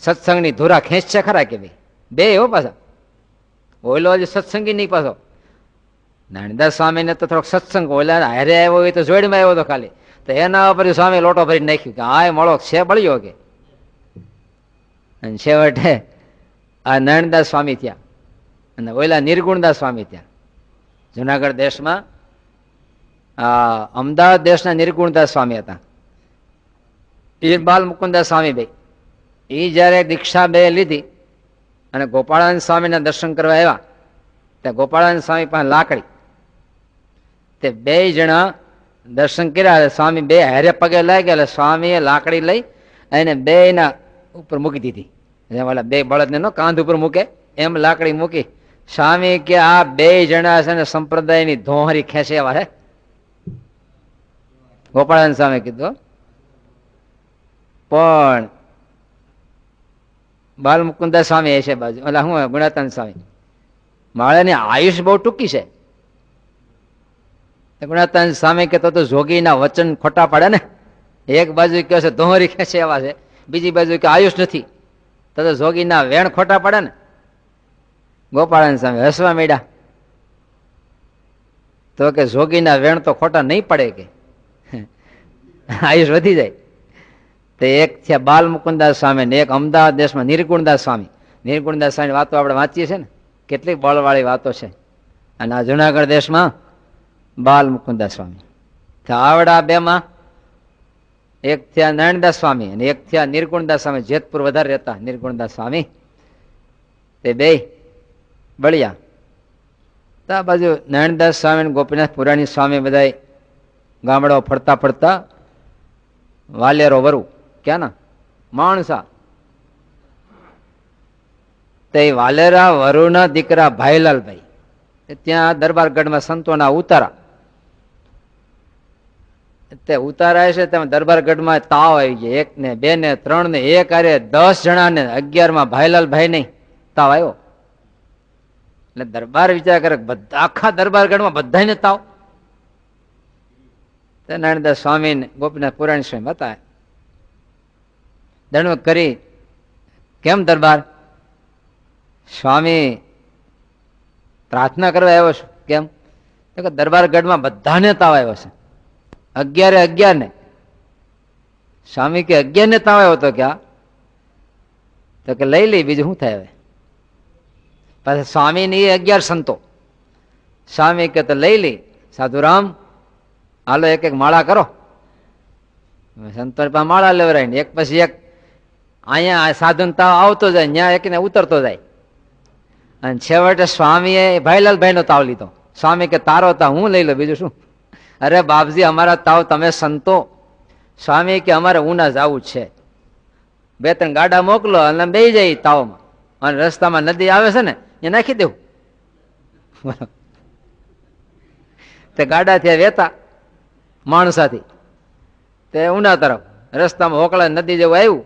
સત્સંગની ધુરા ખેંચ છે ખરા કે બે હો પાછા. ઓલો હજી સત્સંગી નહીં પાછો. નયનદાસ સ્વામી ને તો થોડોક સત્સંગ, ઓલા હારે આવ્યો હોય તો જોડમાં આવ્યો હતો ખાલી, તો એના ઉપર સ્વામી લોટો ભરી નાખ્યું કે હા મળો છે બળ્યો કે. અને છેવટે આ નયનદાસ સ્વામી થયા, અને ઓલા નિર્ગુણદાસ સ્વામી થયા. જુનાગઢ દેશમાં અમદાવાદ દેશના નિર્ગુણદાસ સ્વામી હતા. એ બાલ મુકુદાસ સ્વામી બે, એ જયારે દીક્ષા બે લીધી અને ગોપાળાનંદ સ્વામીના દર્શન કરવા આવ્યા, ત્યાં ગોપાળાનંદ સ્વામી પાસે લાકડી, તે બે જણા દર્શન કર્યા. સ્વામી બે હારે પગે લાગ્યા એટલે સ્વામીએ લાકડી લઈ અને બે ના ઉપર મૂકી દીધી. બે બળદને નો કાંધ ઉપર મૂકે એમ લાકડી મૂકી. સ્વામી કે આ બે જણા છે ને સંપ્રદાયની ધોહરી ખેંચે એવા હે. ગોપાળાનંદ સ્વામી કીધું. પણ બાલ મુકુદાસ સ્વામી છે બાજુ, એટલે હું ગુણાતીતાનંદ સ્વામી, માળાની આયુષ બહુ ટૂંકી છે. ગુણાતીતાનંદ સ્વામી કે તો જોગીના વચન ખોટા પડે ને. એક બાજુ કહે છે ધોહરી ખેંચે એવા છે, બીજી બાજુ કે આયુષ નથી, તો જોગીના વેણ ખોટા પડે ને. ગોપાળાનંદ સ્વામી હસવા માંડ્યા. તો કે જોગીના વેણ તો ખોટા નહીં પડે કે. આયુષ વધી જાય. તે એક થયા બાલ મુકુદાસ સ્વામી ને એક અમદાવાદ દેશમાં નિર્ગુણદાસ સ્વામી. નિર્ગુણદાસ સ્વામી વાતો આપણે વાંચીએ છીએ ને, કેટલી બળવાળી વાતો છે. અને આ જુનાગઢ દેશમાં બાલ મુકુદાસ સ્વામી. તો આવડા બેમાં એક થયા નારાયણદાસ સ્વામી અને એક થયા નિર્ગુણદાસ સ્વામી. જેતપુર વધારે રહેતા નિર્ગુણદાસ સ્વામી. તે બે બળિયા. તો આ બાજુ નારાયણદાસ સ્વામી ગોપીનાથ પુરાણી સ્વામી બધા ગામડાઓ ફરતા ફરતા વાલેરો વરુ ક્યાં ના માણસા. તે વાલેરા વરુના દીકરા ભાઈલાલભાઈ ત્યાં દરબારગઢમાં સંતોના ઉતારા. તે ઉતારાય છે તેમાં દરબારગઢમાં તાવ આવી ગયા. 1 ને 2 ને 3 ને 1 અરે 10 જણા ને 11માં ભાઈલાલભાઈ નહીં તાવ આવ્યો. એટલે દરબાર વિચાર કરે બધા આખા દરબારગઢમાં બધાને તાવ. નારાયણદાસ સ્વામી ને ગોપીનાથ પુરાણી સ્વામી હતા. દંડવત કરી કેમ દરબાર? સ્વામી પ્રાર્થના કરવા આવ્યો છું. કેમ? તો દરબારગઢમાં બધાને તાવ આવ્યો છે. 11 ને. સ્વામી કે 11 ને તાવ આવ્યો તો ક્યાં? તો કે લઈ લઈ બીજું શું થાય હવે. પાછા સ્વામી ની 11 સંતો. સ્વામી કે તો લઈ લઈ. સાધુરામ હાલો એક એક માળા કરો. સંતો પાસે માળા લેવરાય ને એક પછી એક અહીંયા સાધુ તાવ આવતો જાય, ત્યાં એકને ઉતરતો જાય. અને છેવટે સ્વામીએ ભાઈલાલભાઈ નો તાવ લીધો. સ્વામી કે તારો તાવ હું લઈ લો બીજું શું. અરે બાપજી અમારા તાવ તમે સંતો. સ્વામી કે અમારે ઉના જવું છે, 2-3 ગાડા મોકલો અને બે જાય તાવમાં. અને રસ્તામાં નદી આવે છે ને એ નાખી દેવું. તે ગાડા થયા વેતા માણસાથી તે ઉના તરફ રસ્તામાં હોકળા નદી જેવું આવ્યું.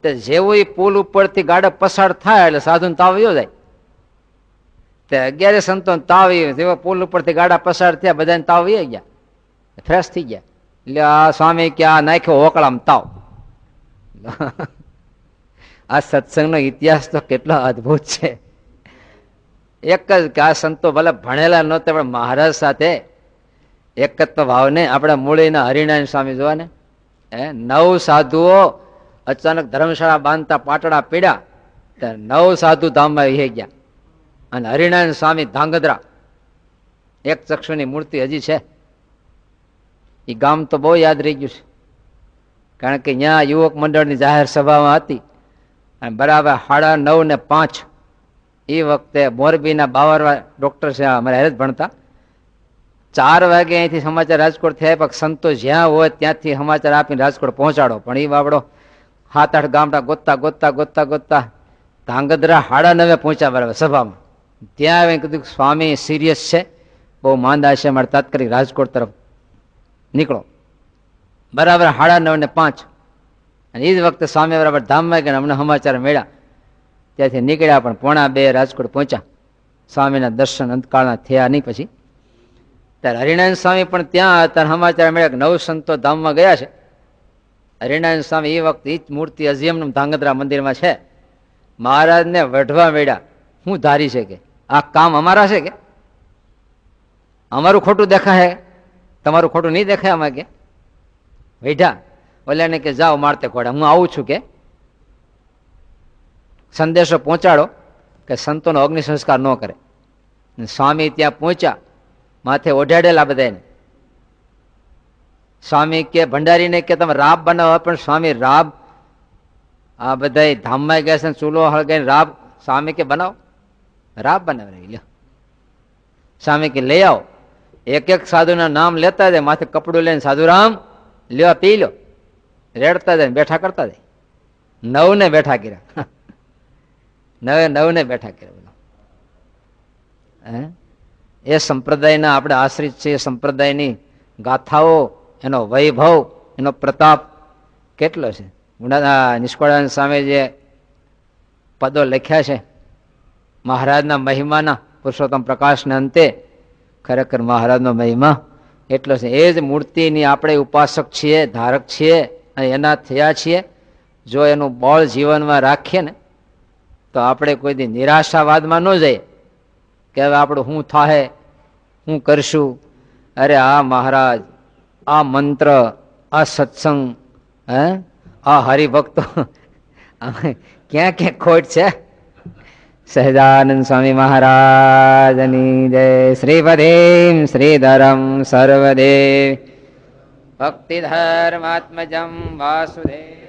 તે જેવું એ પુલ ઉપરથી ગાડા પસાર થાય એટલે સાધુ તાવ વયો જાય. તે 11 સંતો તાવ જેવો પુલ ઉપરથી ગાડા પસાર થયા બધાને તાવ વહી ગયા, ફ્રેશ થઈ ગયા. એટલે આ સ્વામી કે આ નાખ્યો હોકળામાં તાવ. આ સત્સંગનો ઇતિહાસ તો કેટલો અદભુત છે. એક જ કે આ સંતો ભલે ભણેલા નહોતા પણ મહારાજ સાથે એકત્વ ભાવને આપણા મૂળીના હરિનારાયણ સ્વામી જોવા ને 9 સાધુઓ અચાનક ધર્મશાળા બાંધતા પાટડા પીડ્યા. 9 સાધુ ધામમાં વહી ગયા. અને હરિનારાયણ સ્વામી ધાંગધ્રા એક ચક્ષુની મૂર્તિ હજી છે. એ ગામ તો બહુ યાદ રહી ગયું છે, કારણ કે ત્યાં યુવક મંડળની જાહેર સભામાં હતી. અને બરાબર 9:30 ને 5 એ વખતે મોરબીના બાવરવા ડોક્ટર છે અમારે હારે જ ભણતા. 4 વાગે અહીંથી સમાચાર રાજકોટ થયા, પણ સંતો જ્યાં હોય ત્યાંથી સમાચાર આપીને રાજકોટ પહોંચાડો. પણ એ બાબડો 7-8 ગામડા ગોતતા ગોતતા ગોતતા ગોતતા ધાંગધ્રા 9:30 પહોંચ્યા બરાબર સભામાં. ત્યાં આવીને કીધું સ્વામી સિરિયસ છે, બહુ માંદા છે, મારે તાત્કાલિક રાજકોટ તરફ નીકળો. બરાબર 9:30 ને 5 અને એ જ વખતે સ્વામી બરાબર ધામમાં ગયા. અમને સમાચાર મળ્યા, ત્યાંથી નીકળ્યા પણ 1:45 રાજકોટ પહોંચ્યા. સ્વામીના દર્શન અંતકાળના થયા નહીં. પછી ત્યારે હરિનારાયણ સ્વામી પણ ત્યાં હતા. સમાચાર મળ્યા કે 9 સંતો ધામમાં ગયા છે. હરિનારાયણ સ્વામી એ વખતે એ જ મૂર્તિ અજીયમનું ધાંગધ્રા મંદિરમાં છે. મહારાજને વઢવા મળ્યા. શું ધારી છે કે આ કામ અમારા છે કે અમારું ખોટું દેખાય, તમારું ખોટું નહીં દેખાય આમાં કે વેઢા. ઓલાને કે જાઓ મારતે ઘોડા, હું આવું છું કે સંદેશો પહોંચાડો કે સંતોનો અગ્નિ સંસ્કાર ન કરે. સ્વામી ત્યાં પહોંચ્યા, માથે ઓઢાડેલા બધાને. સ્વામી કે ભંડારીને કે તમે રાબ બનાવો, પણ સ્વામી રાબ આ બધા ધામમાં ગયા છે, ચૂલો હળગાઈને રાબ. સ્વામી કે બનાવો, રાબ બનાવી લ્યો. સ્વામી કે લઈ આવો. એક સાધુના નામ લેતા જાય, માથે કપડું લઈને સાધુરામ લ્યો પી લો, રેડતા જાય, બેઠા કરતા જાય. 9 ને બેઠા કર્યા. 9 ને બેઠા કર્યા. એ સંપ્રદાયના આપણે આશ્રિત છીએ. સંપ્રદાયની ગાથાઓ, એનો વૈભવ, એનો પ્રતાપ કેટલો છે. નિષ્કળાનંદ સ્વામી જે પદો લખ્યા છે મહારાજના મહિમાના, પુરુષોત્તમ પ્રકાશના અંતે, ખરેખર મહારાજનો મહિમા એટલો છે. એ જ મૂર્તિની આપણે ઉપાસક છીએ, ધારક છીએ અને એના થયા છીએ. જો એનું બળ જીવનમાં રાખીએ ને તો આપણે કોઈ દી નિરાશાવાદમાં ન જઈએ કે હવે આપણું શું થાય, શું કરશું. અરે આ મહારાજ, આ મંત્ર, આ સત્સંગ, હે આ હરિભક્તો, ક્યાં ક્યાં ખોટ છે. સહજાનંદ સ્વામી મહારાજની જય. શ્રીપદેમ શ્રીધરમ સર્વદેવ ભક્તિધર્માત્મજમ વાસુદેવ.